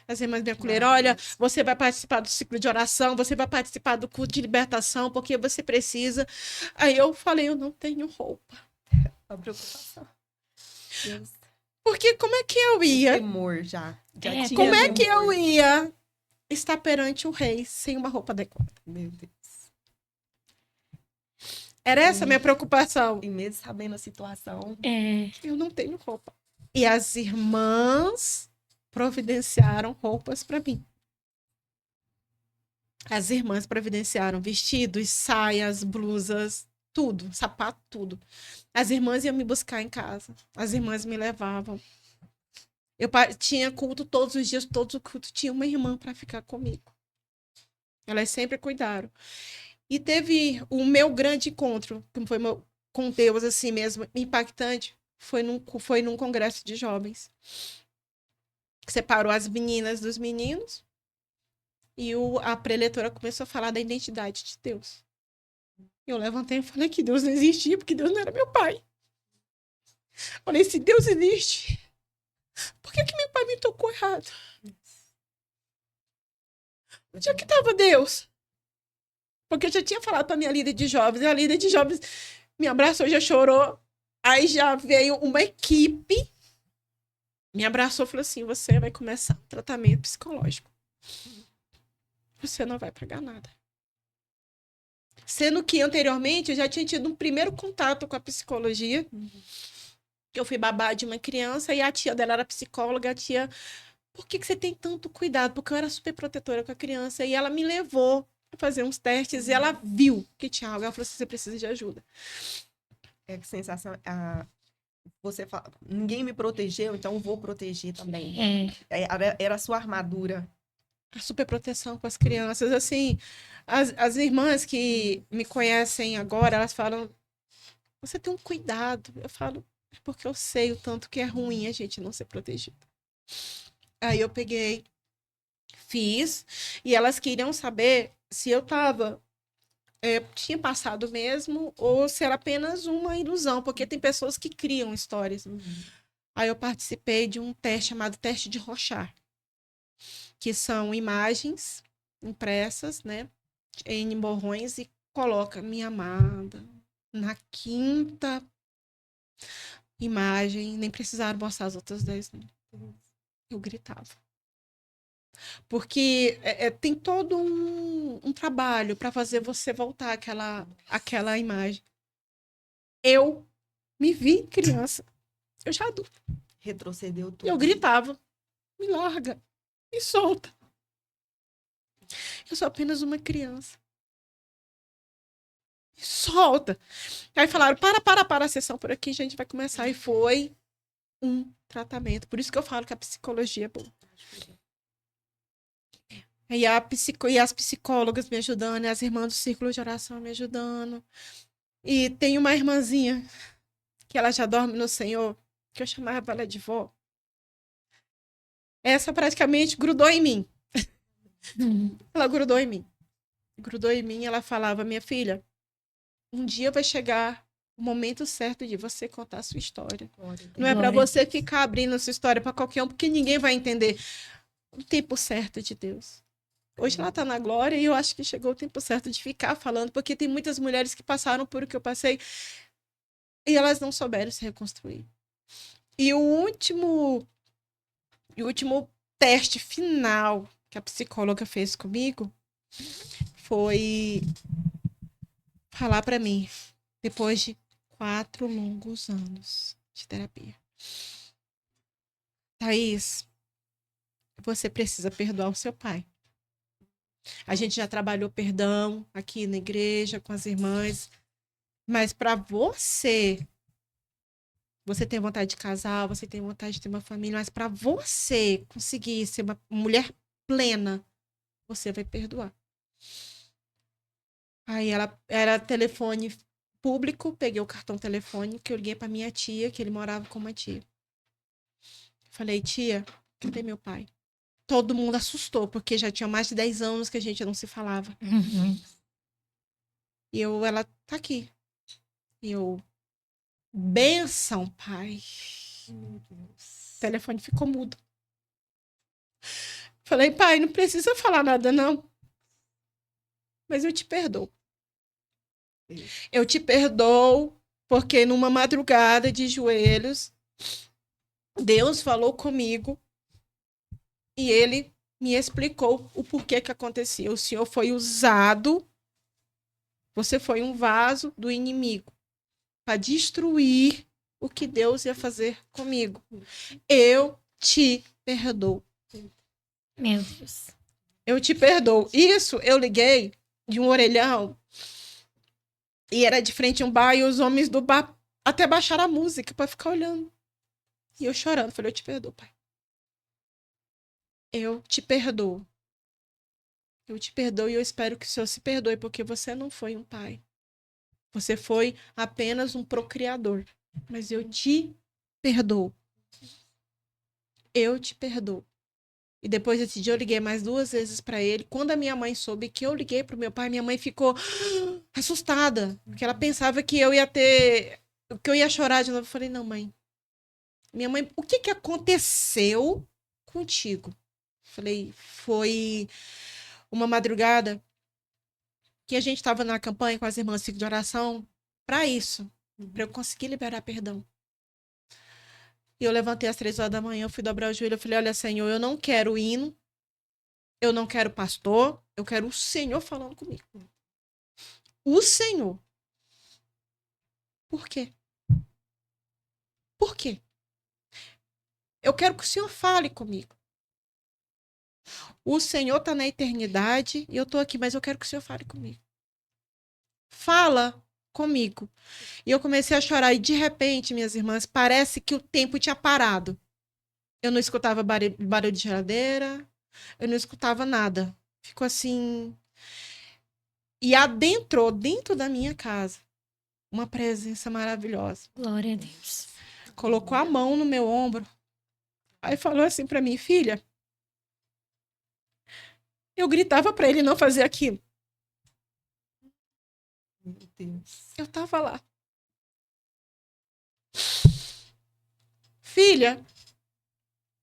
As irmãs me acolheram: olha, você vai participar do ciclo de oração, você vai participar do culto de libertação, porque você precisa. Aí eu falei: eu não tenho roupa. A preocupação. Deus. Porque como é que eu ia? Temor já. É, Tinha Como é que temor. eu ia estar perante o rei sem uma roupa adequada? Meu Deus. Era essa a minha preocupação. E mesmo sabendo a situação, Eu não tenho roupa. E as irmãs providenciaram roupas para mim. As irmãs providenciaram vestidos, saias, blusas, tudo, sapato, tudo. As irmãs iam me buscar em casa. As irmãs me levavam. Eu tinha culto todos os dias, todo o culto tinha uma irmã para ficar comigo. Elas sempre cuidaram. E teve o meu grande encontro, que foi com Deus, assim mesmo, impactante, foi num congresso de jovens. Que separou as meninas dos meninos. E a preletora começou a falar da identidade de Deus. Eu levantei e falei que Deus não existia, porque Deus não era meu pai. Falei, se Deus existe, por que meu pai me tocou errado? Onde é que estava Deus? Porque eu já tinha falado para minha líder de jovens, e a líder de jovens me abraçou, já chorou. Aí já veio uma equipe, me abraçou e falou assim, você vai começar um tratamento psicológico. Você não vai pagar nada. Sendo que anteriormente eu já tinha tido um primeiro contato com a psicologia. Eu fui babá de uma criança e a tia dela era psicóloga. A tia, por que você tem tanto cuidado? Porque eu era super protetora com a criança. E ela me levou a fazer uns testes e ela viu que tinha algo. Ela falou assim, você precisa de ajuda. é que sensação. Você fala, ninguém me protegeu, então eu vou proteger também. Era a sua armadura. A super proteção com as crianças. Assim, as irmãs que me conhecem agora, elas falam, você tem um cuidado. Eu falo, porque eu sei o tanto que é ruim a gente não ser protegido. Aí eu peguei, fiz, e elas queriam saber se eu tinha passado mesmo, ou se era apenas uma ilusão, porque tem pessoas que criam histórias. Aí eu participei de um teste chamado teste de Rorschach, que são imagens impressas, né, em borrões, e coloca minha amada na quinta imagem, nem precisaram mostrar as outras 10, não. Eu gritava. Porque tem todo um trabalho para fazer você voltar àquela imagem. Eu me vi criança, eu já adulta. Retrocedeu tudo. Eu gritava, me larga, me solta. Eu sou apenas uma criança. Me solta. Aí falaram, para a sessão por aqui, a gente vai começar. E foi um tratamento. Por isso que eu falo que a psicologia é boa. E as psicólogas me ajudando, e as irmãs do círculo de oração me ajudando. E tem uma irmãzinha que ela já dorme no Senhor, que eu chamava ela de vó. Essa praticamente grudou em mim. Ela grudou em mim. Grudou em mim, ela falava, minha filha, um dia vai chegar o momento certo de você contar a sua história. Não é para você ficar abrindo a sua história para qualquer um, porque ninguém vai entender. O tempo certo de Deus. Hoje ela está na glória e eu acho que chegou o tempo certo de ficar falando, porque tem muitas mulheres que passaram por o que eu passei e elas não souberam se reconstruir. E o último teste final que a psicóloga fez comigo foi falar para mim, depois de 4 longos anos de terapia. Thaís, você precisa perdoar o seu pai. A gente já trabalhou perdão aqui na igreja com as irmãs, mas para você tem vontade de casar, você tem vontade de ter uma família, mas para você conseguir ser uma mulher plena, você vai perdoar. Aí ela era telefone público, peguei o cartão telefônico, que eu liguei para minha tia, que ele morava com uma tia. Falei, tia, cadê meu pai? Todo mundo assustou, porque já tinha mais de 10 anos que a gente não se falava. E ela tá aqui. E benção, pai. Meu Deus. O telefone ficou mudo. Falei, pai, não precisa falar nada, não. Mas eu te perdoo. Eu te perdoo, porque numa madrugada de joelhos, Deus falou comigo e ele me explicou o porquê que acontecia. O Senhor foi usado Você foi um vaso do inimigo para destruir o que Deus ia fazer comigo. Eu te perdoo. Meu Deus. Eu te perdoo. Isso, eu liguei de um orelhão e era de frente a um bar e os homens do bar até baixaram a música para ficar olhando. E eu chorando. Falei, eu te perdoo, pai. Eu te perdoo. Eu te perdoo e eu espero que o Senhor se perdoe, porque você não foi um pai. Você foi apenas um procriador. Mas eu te perdoo. Eu te perdoo. E depois desse dia eu liguei mais 2 vezes para ele. Quando a minha mãe soube que eu liguei pro meu pai, minha mãe ficou assustada. Porque ela pensava que eu ia que eu ia chorar de novo. Eu falei, não, mãe. Minha mãe, o que aconteceu contigo? Falei, foi uma madrugada que a gente estava na campanha com as irmãs Ciclo de Oração para isso, para eu conseguir liberar perdão. E eu levantei às 3 horas da manhã, eu fui dobrar o joelho, eu falei, olha, Senhor, eu não quero hino, eu não quero pastor, eu quero o Senhor falando comigo. O Senhor. Por quê? Por quê? Eu quero que o Senhor fale comigo. O Senhor está na eternidade e eu estou aqui, mas eu quero que o Senhor fale comigo. Fala comigo. E eu comecei a chorar e de repente, minhas irmãs, parece que o tempo tinha parado. Eu não escutava barulho de geladeira, eu não escutava nada. Ficou assim. E adentrou dentro da minha casa uma presença maravilhosa. Glória a Deus. Colocou a mão no meu ombro. Aí falou assim para mim, filha. Eu gritava para ele não fazer aquilo. Meu Deus. Eu tava lá. Filha,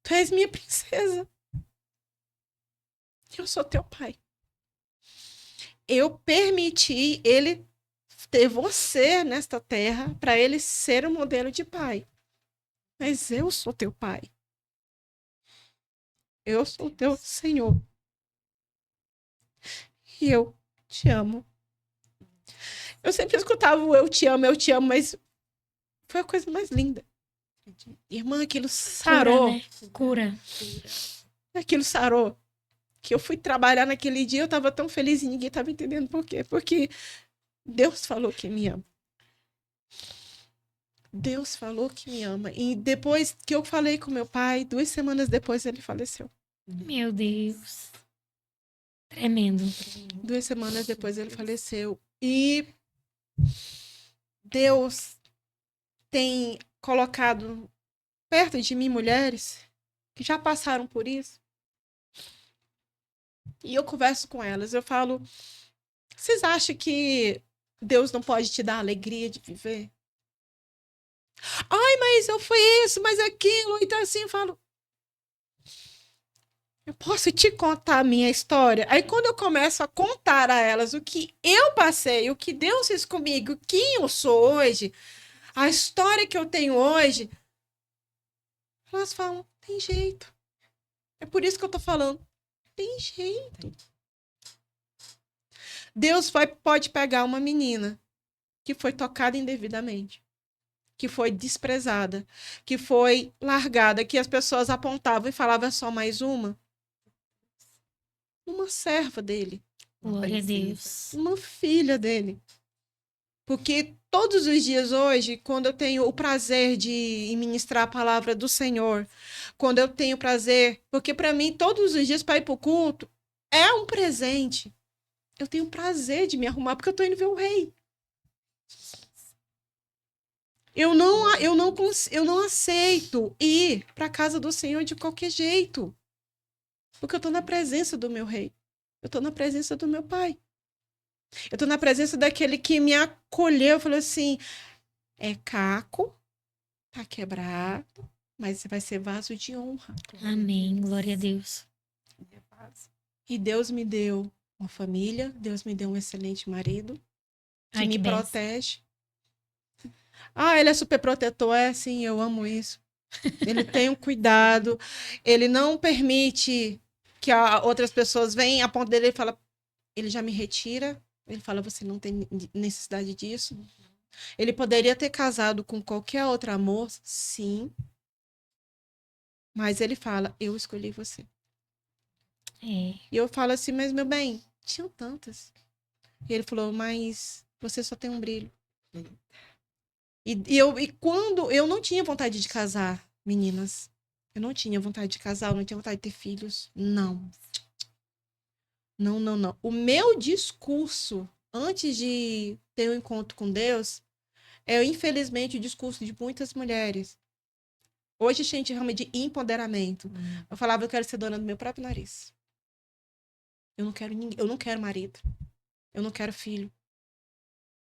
tu és minha princesa. Eu sou teu pai. Eu permiti ele ter você nesta terra para ele ser um modelo de pai. Mas eu sou teu pai. Eu sou teu Senhor. E eu te amo. Eu sempre escutava o eu te amo, mas foi a coisa mais linda. Irmã, aquilo sarou. Cura, né? Cura. Aquilo sarou. Que eu fui trabalhar naquele dia, eu estava tão feliz e ninguém estava entendendo por quê. Porque Deus falou que me ama. Deus falou que me ama. E depois que eu falei com meu pai, 2 semanas depois ele faleceu. Meu Deus. Tremendo. 2 semanas depois ele faleceu. E Deus tem colocado perto de mim mulheres que já passaram por isso. E eu converso com elas. Eu falo, vocês acham que Deus não pode te dar a alegria de viver? Ai, mas eu fui isso, mas aquilo. Então assim, eu falo, eu posso te contar a minha história? Aí quando eu começo a contar a elas o que eu passei, o que Deus fez comigo, quem eu sou hoje, a história que eu tenho hoje, elas falam, tem jeito. É por isso que eu tô falando, tem jeito. Deus pode pegar uma menina que foi tocada indevidamente, que foi desprezada, que foi largada, que as pessoas apontavam e falavam, é só mais uma serva dele. Glória a Deus. Uma filha dele. Porque todos os dias hoje, quando eu tenho o prazer de ministrar a palavra do Senhor, quando eu tenho prazer, porque para mim todos os dias para ir para o culto é um presente. Eu tenho prazer de me arrumar porque eu tô indo ver o rei. Eu não aceito ir para a casa do Senhor de qualquer jeito. Porque eu tô na presença do meu rei. Eu tô na presença do meu pai. Eu tô na presença daquele que me acolheu. Falou assim, é caco, tá quebrado, mas você vai ser vaso de honra. Amém. Glória a Deus. E Deus me deu uma família, Deus me deu um excelente marido, que Ai, me que benção. protege. Ah, ele é super protetor, é sim, eu amo isso. Ele tem um cuidado, ele não permite que outras pessoas venham a ponto dele e fala, ele já me retira Ele fala, você não tem necessidade disso. Ele poderia ter casado com qualquer outra moça, sim. Mas ele fala, eu escolhi você. É. E eu falo assim, mas meu bem, tinham tantas. E ele falou, mas você só tem um brilho. E quando eu não tinha vontade de casar, meninas. Eu não tinha vontade de casar, eu não tinha vontade de ter filhos. Não. Não, não, não. O meu discurso, antes de ter um encontro com Deus, é, infelizmente, o discurso de muitas mulheres. Hoje a gente chama de empoderamento. Eu falava, eu quero ser dona do meu próprio nariz. Eu não quero ninguém, eu não quero marido. Eu não quero filho.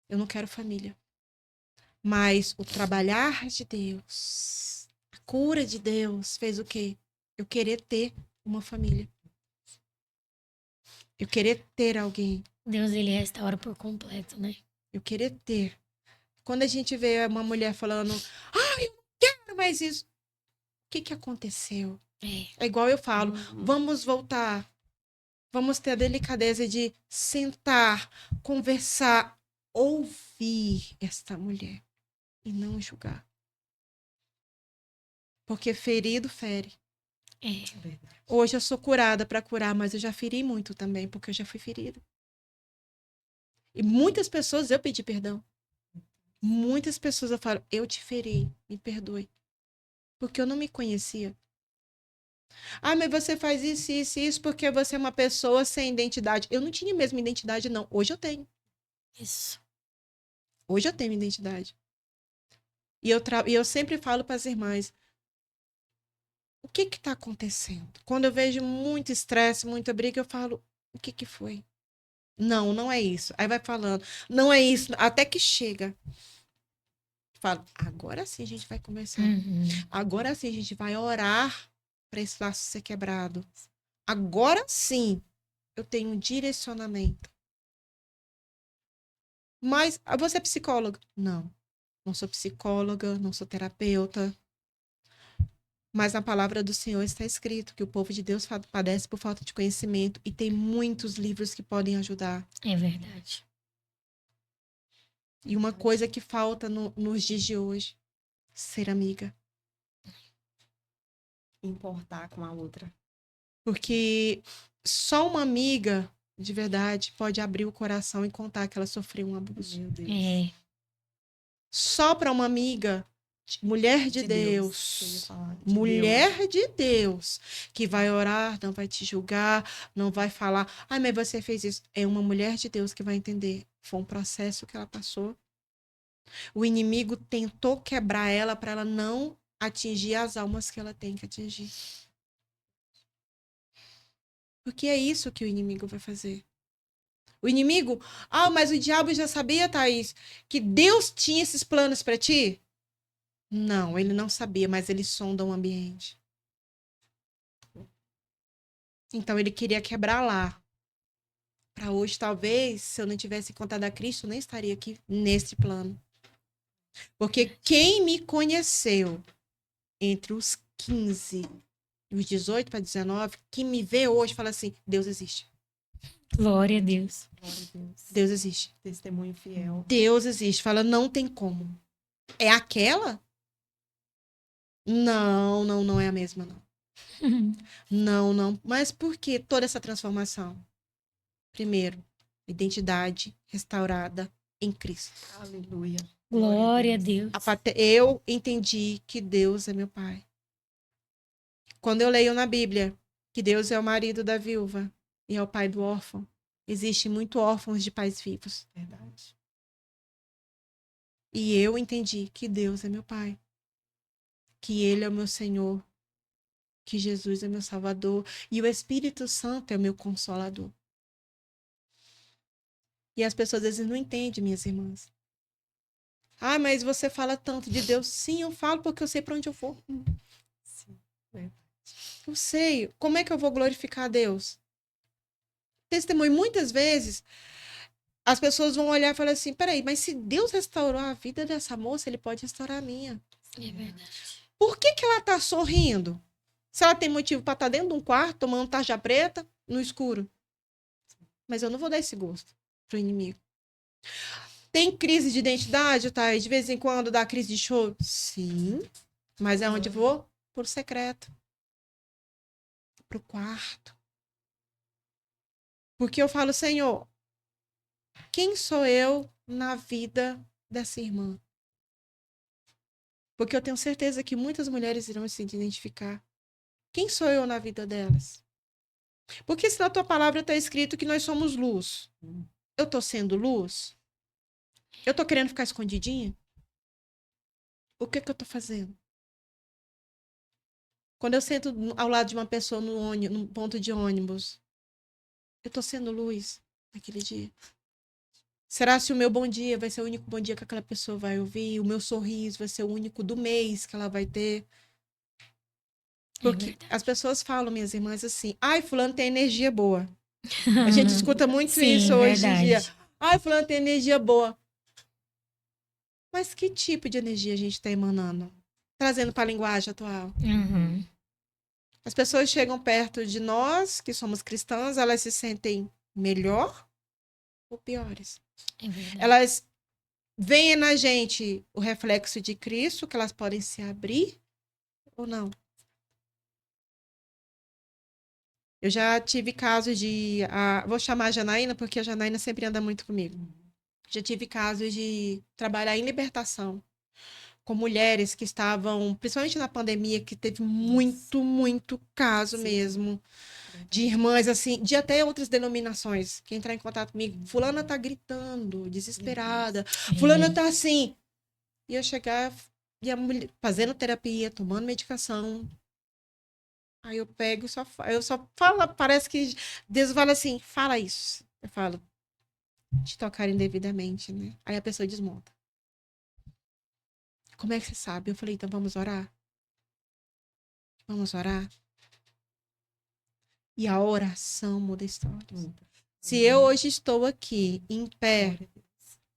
Eu não quero família. Mas o trabalhar de Deus, a cura de Deus, fez o quê? Eu querer ter uma família. Eu querer ter alguém. Deus, ele restaura por completo, né? Eu querer ter. Quando a gente vê uma mulher falando, eu não quero mais isso. O que aconteceu? É igual eu falo, vamos voltar. Vamos ter a delicadeza de sentar, conversar, ouvir esta mulher e não julgar. Porque ferido fere. Hoje eu sou curada para curar, mas eu já feri muito também, porque eu já fui ferida. E muitas pessoas eu pedi perdão. Muitas pessoas eu falo, eu te feri, me perdoe. Porque eu não me conhecia. Ah, mas você faz isso porque você é uma pessoa sem identidade. Eu não tinha mesmo identidade, não. Hoje eu tenho. Isso. Hoje eu tenho identidade. E eu sempre falo para as irmãs, o que está acontecendo? Quando eu vejo muito estresse, muita briga, eu falo, o que foi? Não, não é isso. Aí vai falando, não é isso, até que chega. Falo, agora sim a gente vai conversar. Agora sim a gente vai orar para esse laço ser quebrado. Agora sim eu tenho um direcionamento. Mas você é psicóloga? Não. Não sou psicóloga, não sou terapeuta. Mas na palavra do Senhor está escrito que o povo de Deus padece por falta de conhecimento e tem muitos livros que podem ajudar. É verdade. E uma coisa que falta nos dias de hoje, ser amiga. Importar com a outra. Porque só uma amiga, de verdade, pode abrir o coração e contar que ela sofreu um abuso. Meu Deus. Só para uma amiga, mulher de Deus, mulher de Deus, que vai orar, não vai te julgar, não vai falar, mas você fez isso. É uma mulher de Deus que vai entender. Foi um processo que ela passou. O inimigo tentou quebrar ela para ela não atingir as almas que ela tem que atingir. Porque é isso que o inimigo vai fazer. O inimigo, mas o diabo já sabia, Thaís, que Deus tinha esses planos para ti? Não, ele não sabia, mas ele sonda o ambiente. Então ele queria quebrar lá. Para hoje, talvez, se eu não tivesse contado a Cristo, eu nem estaria aqui nesse plano. Porque quem me conheceu entre os 15 e os 18 para 19, que me vê hoje, fala assim, Deus existe. Glória a Deus. Glória a Deus. Deus existe. Testemunho fiel. Deus existe. Fala, não tem como. É aquela? Não é a mesma, não. Não. Mas por que toda essa transformação? Primeiro, identidade restaurada em Cristo. Aleluia. Glória a Deus. Eu entendi que Deus é meu pai. Quando eu leio na Bíblia que Deus é o marido da viúva e é o pai do órfão, existem muitos órfãos de pais vivos. Verdade. E eu entendi que Deus é meu pai. Que Ele é o meu Senhor. Que Jesus é meu Salvador. E o Espírito Santo é o meu Consolador. E as pessoas às vezes não entendem, minhas irmãs. Mas você fala tanto de Deus. Sim, eu falo porque eu sei para onde eu vou. Sim, verdade. Eu sei. Como é que eu vou glorificar a Deus? Testemunho, muitas vezes, as pessoas vão olhar e falar assim, peraí, mas se Deus restaurou a vida dessa moça, Ele pode restaurar a minha. É verdade. Por que ela tá sorrindo? Se ela tem motivo para estar dentro de um quarto, tomando tarja preta, no escuro. Mas eu não vou dar esse gosto. pro inimigo. Tem crise de identidade, tá? De vez em quando dá crise de choro? Sim. Mas é onde vou? Pro secreto. Pro quarto. Porque eu falo, Senhor, quem sou eu na vida dessa irmã? Porque eu tenho certeza que muitas mulheres irão se identificar. Quem sou eu na vida delas? Porque se na tua palavra está escrito que nós somos luz, eu estou sendo luz? Eu estou querendo ficar escondidinha? O que eu estou fazendo? Quando eu sento ao lado de uma pessoa no ponto de ônibus, eu estou sendo luz naquele dia? Será se o meu bom dia vai ser o único bom dia que aquela pessoa vai ouvir? O meu sorriso vai ser o único do mês que ela vai ter? Porque as pessoas falam, minhas irmãs, assim, ai, fulano tem energia boa. A gente escuta muito Sim, isso hoje em dia. verdade. Ai, fulano tem energia boa. Mas que tipo de energia a gente está emanando? Trazendo para a linguagem atual. Uhum. As pessoas chegam perto de nós, que somos cristãs, elas se sentem melhor ou piores? É verdade. Elas veem na gente o reflexo de Cristo, que elas podem se abrir ou não? Eu já tive casos de... vou chamar a Janaína, porque a Janaína sempre anda muito comigo. Já tive casos de trabalhar em libertação com mulheres que estavam, principalmente na pandemia, que teve muito caso mesmo, de irmãs, assim, de até outras denominações, que entrar em contato comigo, fulana tá gritando, desesperada, fulana tá assim. E eu chegar, e a mulher fazendo terapia, tomando medicação. Aí eu pego, eu só falo, parece que Deus fala assim, fala isso. Eu falo, te tocar indevidamente, né? Aí a pessoa desmonta. Como é que você sabe? Eu falei, então vamos orar? Vamos orar? E a oração muda histórias. Se eu hoje estou aqui, em pé,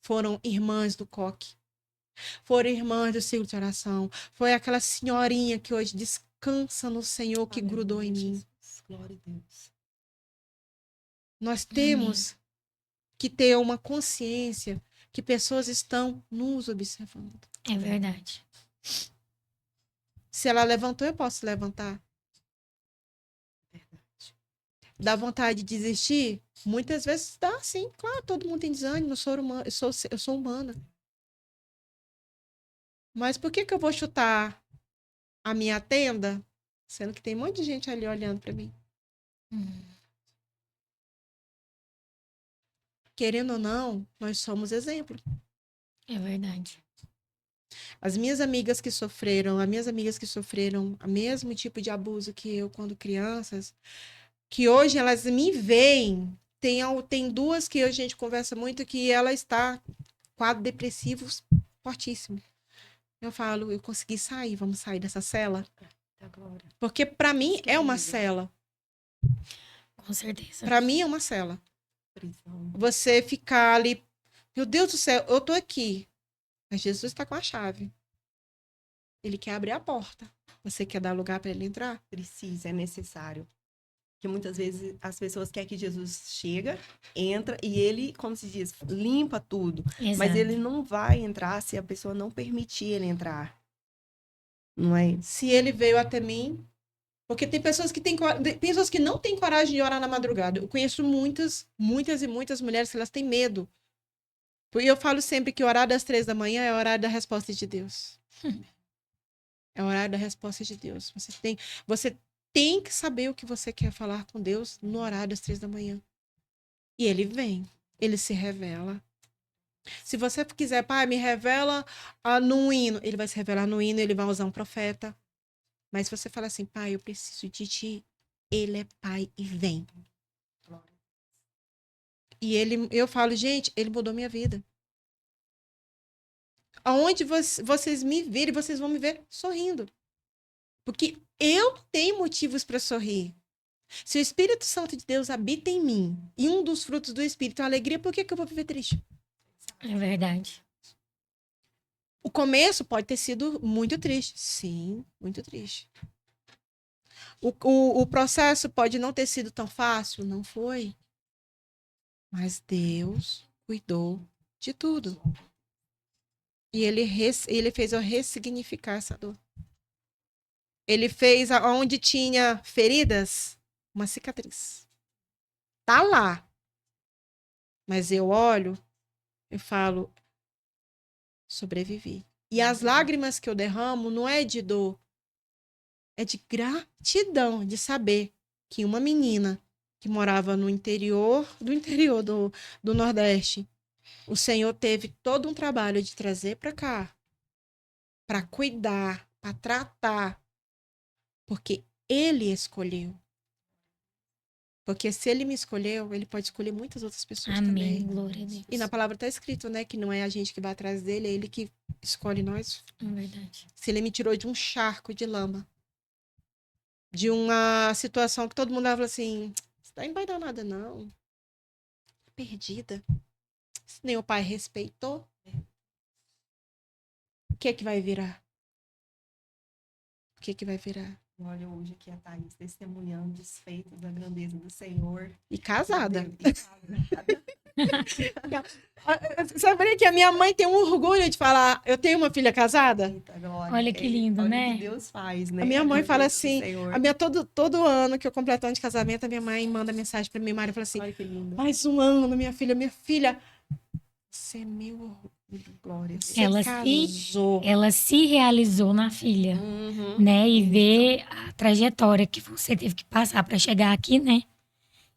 foram irmãs do coque, foram irmãs do ciclo de oração, foi aquela senhorinha que hoje descansa no Senhor que grudou em mim. Glória a Deus. Nós temos que ter uma consciência que pessoas estão nos observando. É verdade. Se ela levantou, eu posso levantar. Dá vontade de desistir? Muitas vezes dá, sim. Claro, todo mundo tem desânimo, eu sou humana. Mas por que eu vou chutar a minha tenda, sendo que tem um monte de gente ali olhando para mim? Querendo ou não, nós somos exemplo. É verdade. As minhas amigas que sofreram o mesmo tipo de abuso que eu quando crianças, que hoje elas me veem, tem duas que a gente conversa muito que ela está quadro depressivo fortíssimo. Eu falo, eu consegui sair, vamos sair dessa cela? Porque para mim é uma cela. Com certeza. Para mim é uma cela. Você ficar ali, meu Deus do céu, eu tô aqui. Mas Jesus está com a chave. Ele quer abrir a porta. Você quer dar lugar para ele entrar? Precisa, é necessário. Porque muitas vezes as pessoas querem que Jesus chega, entra e ele, como se diz, limpa tudo. Exato. Mas ele não vai entrar se a pessoa não permitir ele entrar. Não é? Se ele veio até mim, porque tem pessoas que pessoas que não têm coragem de orar na madrugada. Eu conheço muitas mulheres que elas têm medo. E eu falo sempre que o horário das 3 da manhã é o horário da resposta de Deus. É o horário da resposta de Deus. Você tem que saber o que você quer falar com Deus no horário das 3 da manhã. E ele vem, ele se revela. Se você quiser, pai, me revela num hino, ele vai se revelar no hino, ele vai usar um profeta. Mas se você fala assim, pai, eu preciso de ti, ele é pai e vem. E eu falo, gente, ele mudou minha vida. Aonde vocês me virem, vocês vão me ver sorrindo. Porque eu tenho motivos para sorrir. Se o Espírito Santo de Deus habita em mim, e um dos frutos do Espírito é a alegria, por que eu vou viver triste? É verdade. O começo pode ter sido muito triste. Sim, muito triste. O processo pode não ter sido tão fácil. Não foi. Mas Deus cuidou de tudo. E ele fez eu ressignificar essa dor. Ele fez onde tinha feridas, uma cicatriz. Tá lá. Mas eu olho e falo, sobrevivi. E as lágrimas que eu derramo não é de dor, é de gratidão, de saber que uma menina que morava no interior do Nordeste, o Senhor teve todo um trabalho de trazer para cá, para cuidar, para tratar, porque Ele escolheu. Porque se Ele me escolheu, Ele pode escolher muitas outras pessoas Amém. também. Glória a Deus. E na palavra está escrito, né, que não é a gente que vai atrás dele, é Ele que escolhe nós. É verdade. Se Ele me tirou de um charco de lama, de uma situação que todo mundo falava assim, isso daí não vai dar nada não, perdida. Se nem o pai respeitou, o que é que vai virar? O que é que vai virar? Olha, hoje aqui a Thaís testemunhando dos feitos da grandeza do Senhor. E casada. E casada. Sabe que a minha mãe tem um orgulho de falar, eu tenho uma filha casada? Eita, glória. Olha que lindo, Olha né? o que Deus faz, né? A minha mãe fala grandeza do assim, Senhor. todo ano que eu completo um ano de casamento, a minha mãe manda mensagem pra minha mãe e fala assim, Olha que lindo. mais um ano, minha filha, você é meu orgulho. Glória a Deus. Você casou. Ela se realizou na filha, Uhum. né? E ver a trajetória que você teve que passar para chegar aqui, né?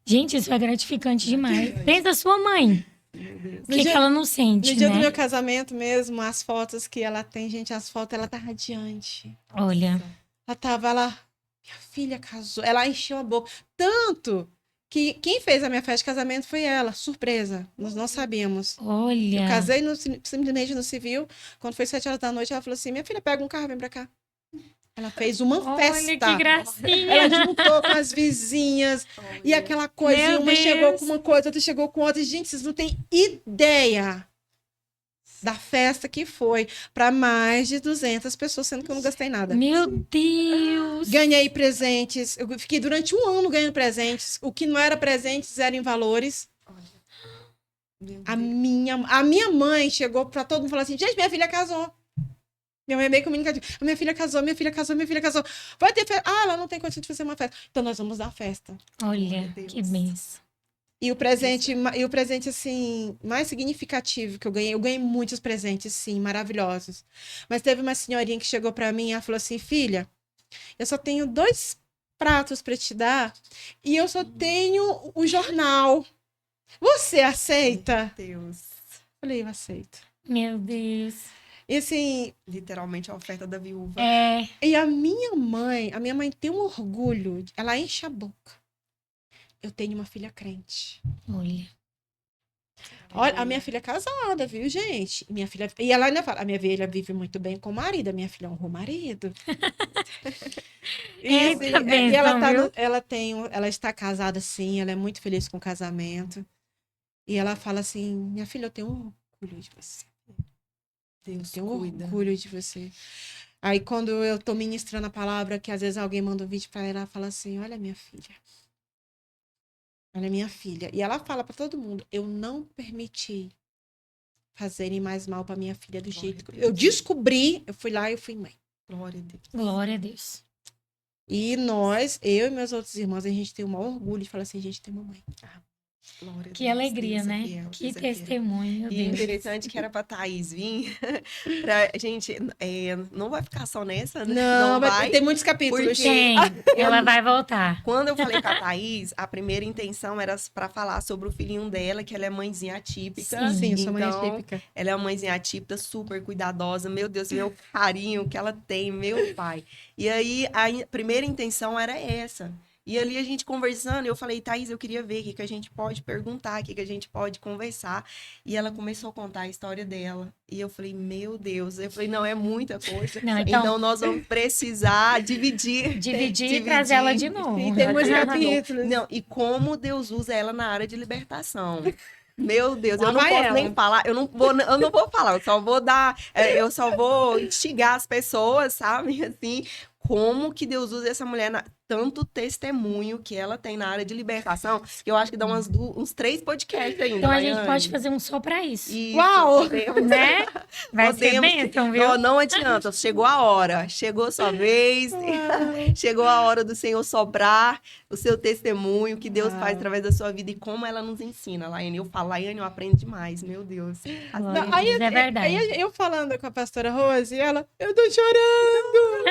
Gente, isso é gratificante demais. Pensa a sua mãe. Meu Deus. O que ela não sente, No dia do né? meu casamento mesmo, as fotos que ela tem, gente, ela tá radiante. Olha, Minha filha casou, ela encheu a boca. Tanto que quem fez a minha festa de casamento foi ela, surpresa. Nós não sabíamos. olha. Eu casei simplesmente no civil. Quando foi 7 horas da noite, ela falou assim: minha filha, pega um carro, vem pra cá. Ela fez uma festa. Olha que gracinha. Ela juntou com as vizinhas e aquela coisa. Meu E uma chegou Deus. com uma coisa, outra chegou com outra. Gente, vocês não têm ideia da festa que foi para mais de 200 pessoas, sendo que eu não gastei nada. Meu Deus. Ganhei presentes. Eu fiquei durante um ano ganhando presentes. O que não era presentes era em valores. Meu A Deus. minha mãe chegou para todo mundo e falou assim: gente, minha filha casou. Minha mãe é bem comunicativa. Minha filha casou. Vai ter festa. Ah, ela não tem condição de fazer uma festa. Então nós vamos dar festa. Olha, Deus. que benção. E o presente, assim, mais significativo que eu ganhei muitos presentes, sim, maravilhosos. Mas teve uma senhorinha que chegou para mim e ela falou assim: filha, eu só tenho 2 pratos para te dar e eu só tenho o jornal. Você aceita? Deus. Falei, eu aceito. Meu Deus. E assim, Literalmente a oferta da viúva. É, e a minha mãe tem um orgulho, ela enche a boca. Eu tenho uma filha crente. olha. Olha, a minha filha é casada, viu, gente? E ela ainda fala, a minha filha vive muito bem com o marido, a minha filha honrou o marido. Eita, E ela, bênção, viu? ela está casada, sim, ela é muito feliz com o casamento. E ela fala assim, minha filha, eu tenho orgulho de você. Deus Tenho cuida. orgulho de você. Aí quando eu tô ministrando a palavra, que às vezes alguém manda um vídeo pra ela fala assim, olha minha filha. Ela é minha filha. E ela fala pra todo mundo, eu não permiti fazerem mais mal pra minha filha do Glória jeito a que Deus. eu descobri, eu fui lá e eu fui mãe. Glória a Deus. Glória a Deus. E eu e meus outros irmãos, a gente tem o maior orgulho de falar assim, a gente tem uma mãe. Glória a Que Deus. alegria, Deus é né? fiel, Que Deus é fiel. testemunho, meu E Deus. interessante que era pra Thaís vir. Gente, não vai ficar só nessa, né? Não, vai. tem muitos capítulos. Porque- Tem. Ela vai voltar. Quando eu falei com a Thaís, a primeira intenção era pra falar sobre o filhinho dela, que ela é mãezinha atípica. Sim, eu sou mãe Então, atípica. ela é uma mãezinha atípica, super cuidadosa. Meu Deus, meu carinho que ela tem, meu pai. E aí, a primeira intenção era essa. E ali a gente conversando, eu falei, Thaís, eu queria ver o que a gente pode perguntar, o que a gente pode conversar. E ela começou a contar a história dela. E eu falei, meu Deus. Eu falei, não, é muita coisa. Não, Então, então, nós vamos precisar dividir. dividir e trazer ela de Sim, novo. Sim, tem muitos Ela capítulos. Não, e como Deus usa ela na área de libertação. Meu Deus, eu Lá não vai posso ela. nem falar, eu não vou falar, eu só vou instigar as pessoas, sabe? Assim, como que Deus usa essa mulher tanto testemunho que ela tem na área de libertação, que eu acho que dá uns 3 podcasts ainda. Então a gente Laiane. pode fazer um só pra isso. Uau! Podemos. Né? Vai ser bênção, viu? Não adianta, chegou a hora, chegou a sua vez, chegou a hora do Senhor sobrar o seu testemunho, que Deus faz através da sua vida e como ela nos ensina, Laiane. Eu falo, Laiane, eu aprendo demais, meu Deus. Glória a Não, aí, Deus, é verdade. aí eu falando com a pastora Rose, e ela, eu tô chorando.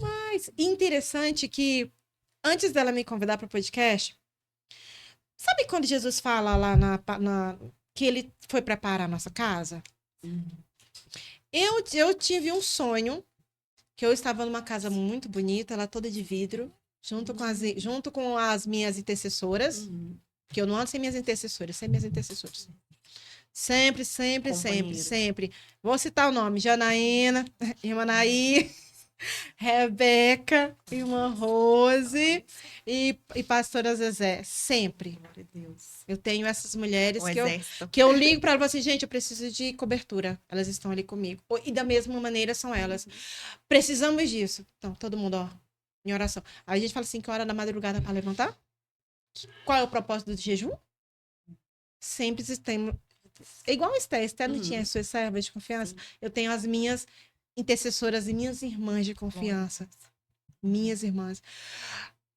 Mas interessante que antes dela me convidar para o podcast, sabe quando Jesus fala lá que ele foi preparar a nossa casa? Eu tive um sonho que eu estava numa casa muito bonita, ela toda de vidro, junto com as minhas intercessoras, que eu não ando sem minhas intercessoras, sem minhas intercessoras. Sempre, sempre, sempre, sempre. Vou citar o nome: Janaína, irmã Naí, Rebeca, irmã Rose e pastora Zezé. Sempre. Glória a Deus. Eu tenho essas mulheres O que exército. eu ligo para elas e falo assim, gente, eu preciso de cobertura. Elas estão ali comigo. E da mesma maneira são elas. Precisamos disso. Então, todo mundo, ó, em oração. Aí a gente fala assim, que hora da madrugada para levantar? Qual é o propósito do jejum? Sempre tem... É igual a Esther não tinha as suas servas de confiança. Eu tenho as minhas intercessoras e minhas irmãs de confiança. Minhas irmãs.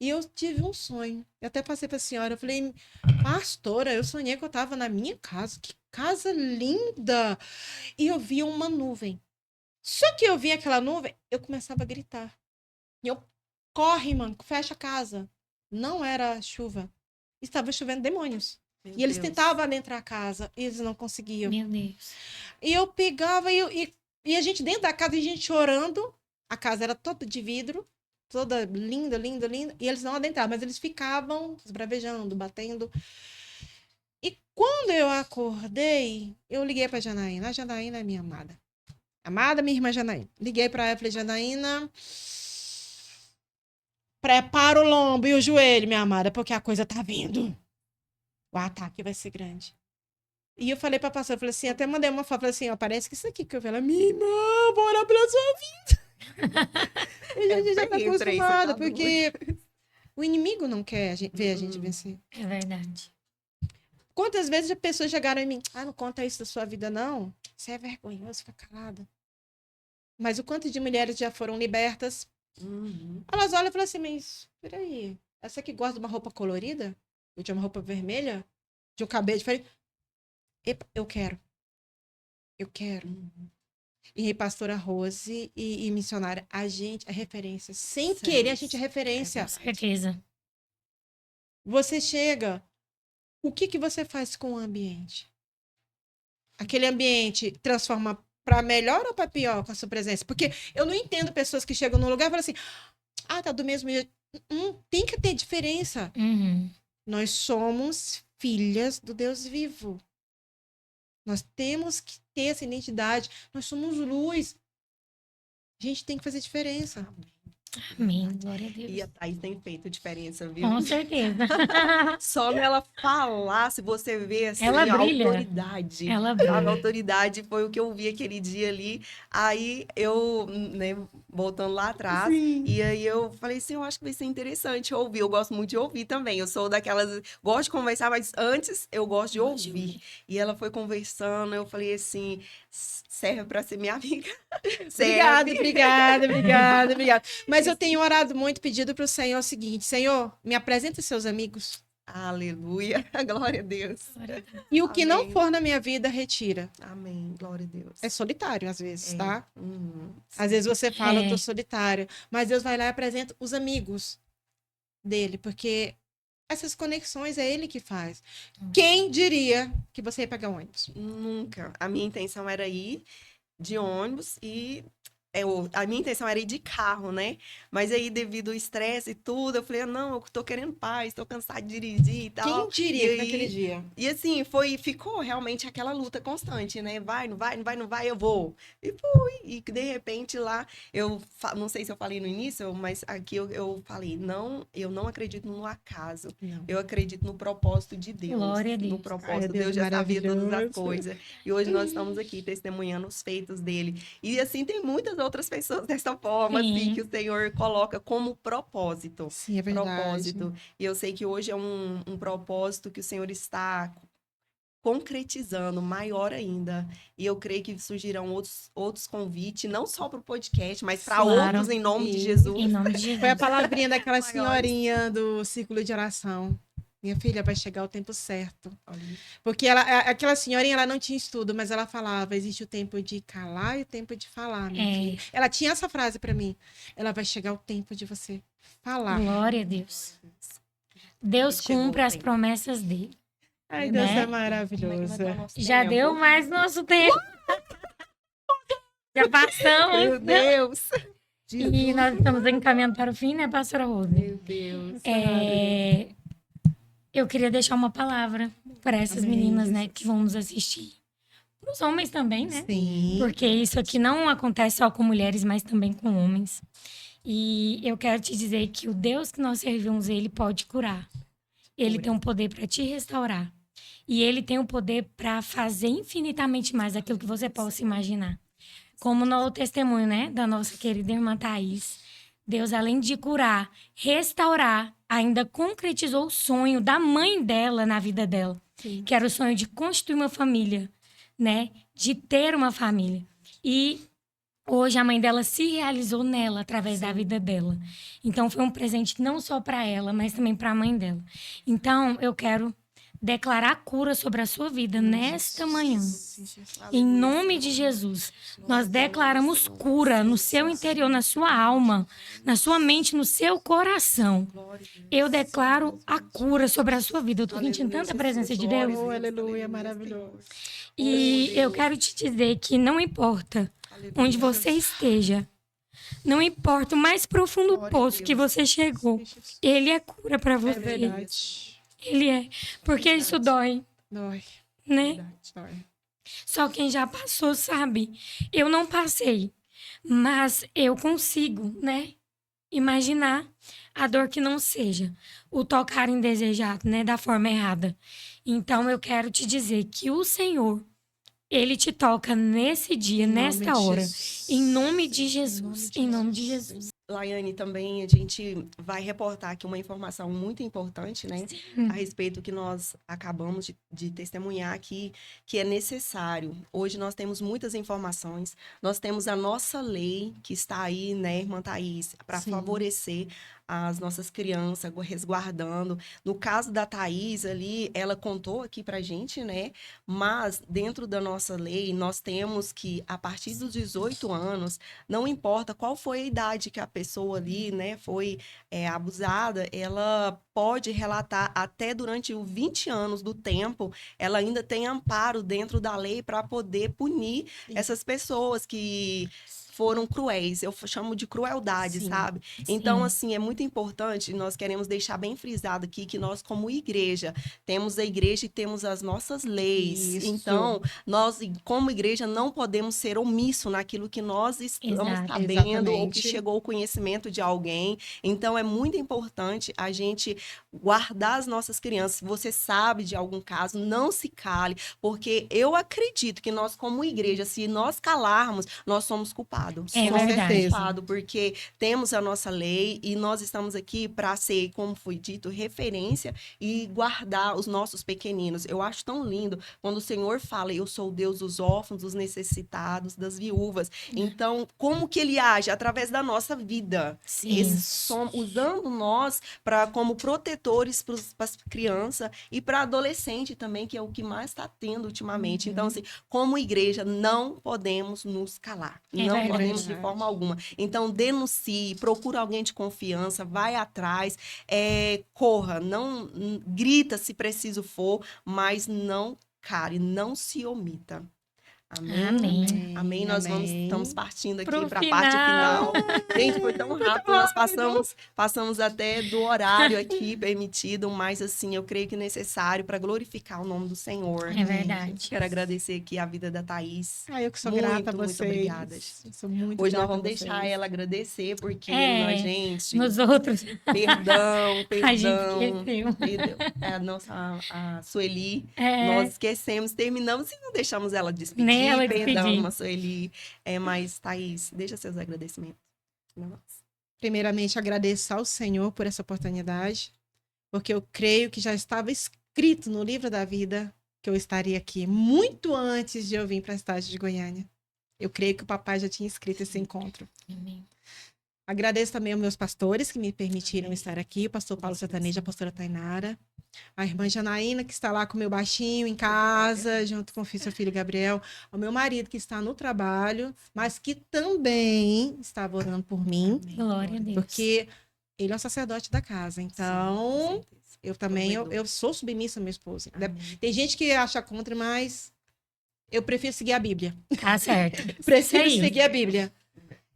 E eu tive um sonho. Eu até passei para a senhora. Eu falei, pastora, eu sonhei que eu estava na minha casa. Que casa linda! E eu via uma nuvem. Só que eu via aquela nuvem, eu começava a gritar. E eu, corre, mano, fecha a casa. Não era chuva. Estava chovendo demônios. Meu E eles Deus. tentavam adentrar a casa. E eles não conseguiam. Meu Deus. E eu pegava e a gente dentro da casa, a gente chorando. A casa era toda de vidro, toda linda, linda, linda. E eles não adentravam, mas eles ficavam esbravejando, batendo. E quando eu acordei, eu liguei para Janaína. A Janaína é minha amada. Amada, minha irmã Janaína. Liguei para ela e falei, Janaína, prepara o lombo e o joelho, minha amada, porque a coisa tá vindo. O ataque vai ser grande. E eu falei pra pastora, eu falei assim, até mandei uma foto, falei assim, ó, parece que isso aqui que eu vi, ela, minha irmã, vou orar pela sua vida. E a gente já tá acostumada, porque o inimigo não quer ver a gente vencer. É verdade. Quantas vezes as pessoas chegaram em mim, não conta isso da sua vida, não. Isso é vergonhoso, fica calada. Mas o quanto de mulheres já foram libertas, elas olham e falam assim, mas, peraí, essa que gosta de uma roupa colorida? Eu tinha uma roupa vermelha, de um cabelo diferente. Epa, eu quero. Eu quero. E pastora Rose e missionária, a gente é referência. Sem querer, a gente é referência. Com certeza. Você chega, o que você faz com o ambiente? Aquele ambiente transforma para melhor ou para pior com a sua presença? Porque eu não entendo pessoas que chegam num lugar e falam assim, tá do mesmo jeito. Tem que ter diferença. Nós somos filhas do Deus vivo. Nós temos que ter essa identidade. Nós somos luz. A gente tem que fazer diferença. Amém. Glória a Deus. E a Thaís tem feito diferença, viu? Com certeza. Só nela falar, se você vê assim, Ela a brilha. autoridade. Ela A brilha. autoridade foi o que eu vi aquele dia ali. Aí eu, né, voltando lá atrás, e aí eu falei assim, eu acho que vai ser interessante ouvir. Eu gosto muito de ouvir também. Eu sou daquelas, gosto de conversar, mas antes eu gosto de ouvir. E ela foi conversando, eu falei assim, serve pra ser minha amiga. Obrigada. Mas eu tenho orado muito, pedido para o Senhor o seguinte, Senhor, me apresenta seus amigos. Aleluia, glória a Deus. E o que não Amém. for na minha vida, retira. Amém, glória a Deus. É solitário às vezes, É. tá? Às vezes você fala, eu tô É. solitário. Mas Deus vai lá e apresenta os amigos dele, porque essas conexões é ele que faz. Quem diria que você ia pegar ônibus? Nunca. A minha intenção era ir de ônibus e a minha intenção era ir de carro, né? Mas aí, devido ao estresse e tudo, eu falei, não, eu tô querendo paz, tô cansada de dirigir e tal. Quem diria E naquele aí, dia? e assim, ficou realmente aquela luta constante, né? Vai, não vai, não vai, não vai, eu vou. E fui. E de repente lá, não sei se eu falei no início, mas aqui eu falei, não, eu não acredito no acaso. Não. Eu acredito no propósito de Deus. Glória a No Deus. propósito. Ai, Deus Deus já sabia todas as maravilhoso. coisas. E hoje nós estamos aqui testemunhando os feitos dele. E assim, tem muitas outras pessoas dessa forma, Sim. assim, que o Senhor coloca como propósito. Sim, é verdade. Propósito. E eu sei que hoje é um propósito que o Senhor está concretizando, maior ainda. E eu creio que surgirão outros convites, não só para o podcast, mas para Claro. outros, em nome de Sim. Jesus. Em nome de Jesus. Foi a palavrinha daquela Maiores. senhorinha do círculo de oração. Minha filha, vai chegar o tempo certo. Porque aquela senhorinha, ela não tinha estudo, mas ela falava, existe o tempo de calar e o tempo de falar, minha É. filha. Ela tinha essa frase pra mim. Ela vai chegar o tempo de você falar. Glória a Deus. Deus Chegou cumpre o as tempo. promessas dele. Ai, Deus Né? é maravilhoso. Como é que tá o nosso Já tempo? deu mais nosso tempo. Já Meu passamos. Deus! E nós estamos encaminhando para o fim, né, pastora Rose? Meu Deus. Eu queria deixar uma palavra para essas Amém, meninas, né, Jesus. que vão nos assistir. Para os homens também, né? Sim. Porque isso aqui não acontece só com mulheres, mas também com homens. E eu quero te dizer que o Deus que nós servimos, ele pode curar. Ele tem um poder para te restaurar. E ele tem o poder para fazer infinitamente mais aquilo que você possa imaginar. Como no testemunho, né, da nossa querida irmã Thaís. Deus, além de curar, restaurar, ainda concretizou o sonho da mãe dela na vida dela. Sim. Que era o sonho de constituir uma família, né? De ter uma família. E hoje a mãe dela se realizou nela, através da vida dela. Então foi um presente não só para ela, mas também para a mãe dela. Então eu quero declarar cura sobre a sua vida nesta manhã. Em nome de Jesus, nós declaramos cura no seu interior, na sua alma, na sua mente, no seu coração. Eu declaro a cura sobre a sua vida. Eu tô sentindo tanta presença de Deus. Oh, aleluia, maravilhoso. E eu quero te dizer que não importa onde você esteja, não importa o mais profundo Glória a poço Deus. que você chegou, ele é cura para É você. verdade. Ele é. Porque isso dói, Dói. né? Verdade, dói. Só quem já passou sabe. Eu não passei, mas eu consigo, né? Imaginar a dor que não seja o tocar indesejado, né? Da forma errada. Então eu quero te dizer que o Senhor, ele te toca nesse dia, Em nome nesta de hora. Jesus. Em nome de Jesus. Em nome de Jesus. Laiane, também a gente vai reportar aqui uma informação muito importante, né? A respeito do que nós acabamos de testemunhar aqui, que é necessário. Hoje nós temos muitas informações, nós temos a nossa lei que está aí, né, irmã Thaís, para Sim. favorecer as nossas crianças, resguardando. No caso da Thaís ali, ela contou aqui pra gente, né? Mas dentro da nossa lei, nós temos que, a partir dos 18 anos, não importa qual foi a idade que a pessoa ali, né, foi abusada, ela pode relatar até durante os 20 anos do tempo, ela ainda tem amparo dentro da lei para poder punir essas pessoas que foram cruéis. Eu chamo de crueldade, Sim. sabe? Sim. Então, assim, é muito importante, nós queremos deixar bem frisado aqui que nós, como igreja, temos a igreja e temos as nossas leis. Isso. Então, nós, como igreja, não podemos ser omisso naquilo que nós estamos Exato. sabendo ou que Exatamente. chegou ao conhecimento de alguém. Então, é muito importante a gente guardar as nossas crianças. Se você sabe de algum caso, não se cale, porque eu acredito que nós, como igreja, se nós calarmos, nós somos culpados. É Somos verdade. culpados, porque temos a nossa lei e nós estamos aqui para ser, como foi dito, referência e guardar os nossos pequeninos. Eu acho tão lindo quando o Senhor fala, eu sou o Deus dos órfãos, dos necessitados, das viúvas. Então, como que ele age? Através da nossa vida. Sim. Usando nós como protetores para as crianças e para adolescente também, que é o que mais está tendo ultimamente. Então, assim, como igreja, não podemos nos calar. Não verdade. podemos de forma alguma. Então, denuncie, procura alguém de confiança, vai atrás, corra, não grita se preciso for, mas não care, não se omita. Amém. Amém. Amém. Nós Amém. estamos partindo aqui Pro para a parte final. final. Gente, foi tão rápido, nós passamos até do horário aqui permitido, mas assim, eu creio que é necessário para glorificar o nome do Senhor. É verdade. Quero agradecer aqui a vida da Thaís. Eu que sou Muito, grata a muito vocês. obrigada. Eu sou muito Hoje nós grata vamos a vocês. deixar ela agradecer, porque É, a gente... Nos outros, Perdão, a gente perdão. esqueceu. A Sueli, É. nós esquecemos, terminamos e não deixamos ela despedir. Nem ela Perdão, despedir. Sueli. Mas, Thaís, deixa seus agradecimentos. Primeiramente, agradeço ao Senhor por essa oportunidade, porque eu creio que já estava escrito no livro da vida que eu estaria aqui muito antes de eu vir para a cidade de Goiânia. Eu creio que o papai já tinha escrito esse encontro. Amém. Agradeço também aos meus pastores que me permitiram estar aqui, o pastor Paulo Sertanejo, a pastora Tainara, a irmã Janaína, que está lá com o meu baixinho em casa, junto com o seu filho Gabriel, ao meu marido, que está no trabalho, mas que também estava orando por mim, Glória a Deus. porque ele é o sacerdote da casa. Então, eu também, Provedor. eu sou submissa à minha esposa. Amém. Tem gente que acha contra, mas eu prefiro seguir a Bíblia. Tá certo. Prefiro Isso aí. seguir a Bíblia.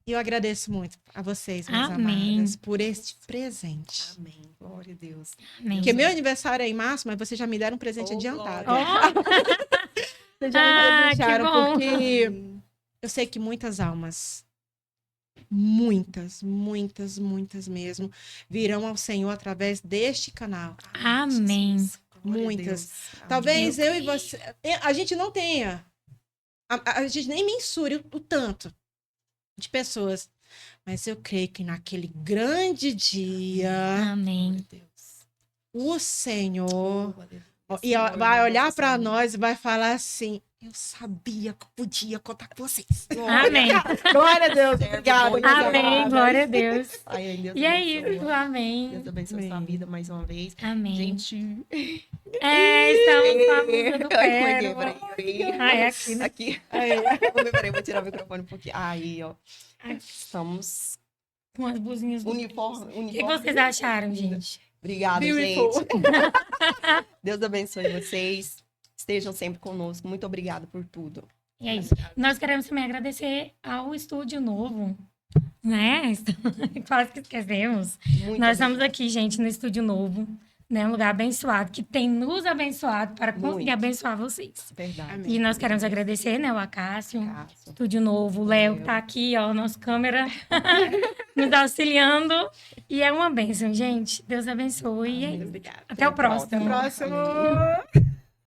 E eu agradeço muito a vocês, meus Amém. amadas, por este presente. Amém. Glória a Deus. Amém. Porque meu aniversário é em março, mas vocês já me deram um presente Oh, adiantado. glória. Vocês já Ah, me presentearam, que bom. porque eu sei que muitas almas, muitas mesmo, virão ao Senhor através deste canal. Amém. Jesus. Glória a Muitas. Deus. Amém. Talvez eu e você, a gente não tenha, a gente nem mensure o tanto de pessoas, mas eu creio que naquele grande dia, Amém. Glória a Deus. o Senhor Glória a Deus. e Senhor, vai olhar nosso para Senhor. nós e vai falar assim: eu sabia que eu podia contar com vocês. Amém. Glória a Deus. Serve Obrigada. bom, meus Amém. amados. Glória a Deus. Ai, ai, Deus E é abençoe. isso. Amém. Deus abençoe sua Amém. vida mais uma vez. Amém. Gente. Estamos com a blusa do Ai, como é que é? Pérola. Peraí. Ah, é aqui, né? Aqui. Aí. Peraí, vou tirar o microfone um pouquinho. Aí, ó. Ai. Estamos Com as blusinhas do... uniforme. O que vocês acharam, gente? Obrigada, Beautiful. gente. Deus abençoe vocês. Estejam sempre conosco. Muito obrigada por tudo. E é isso. Nós queremos também agradecer ao estúdio novo, né? Quase que esquecemos. Muito Nós estamos obrigada. aqui, gente, no estúdio novo, né? Um lugar abençoado, que tem nos abençoado para conseguir Muito. abençoar vocês. Verdade. Amém. E nós queremos agradecer, né? O Acácio, Cássio. estúdio novo, o Léo, que tá aqui, ó, nosso câmera, nos auxiliando. E é uma bênção, gente. Deus abençoe. E é isso. Obrigada. Até o próximo. Até o próximo. Amém.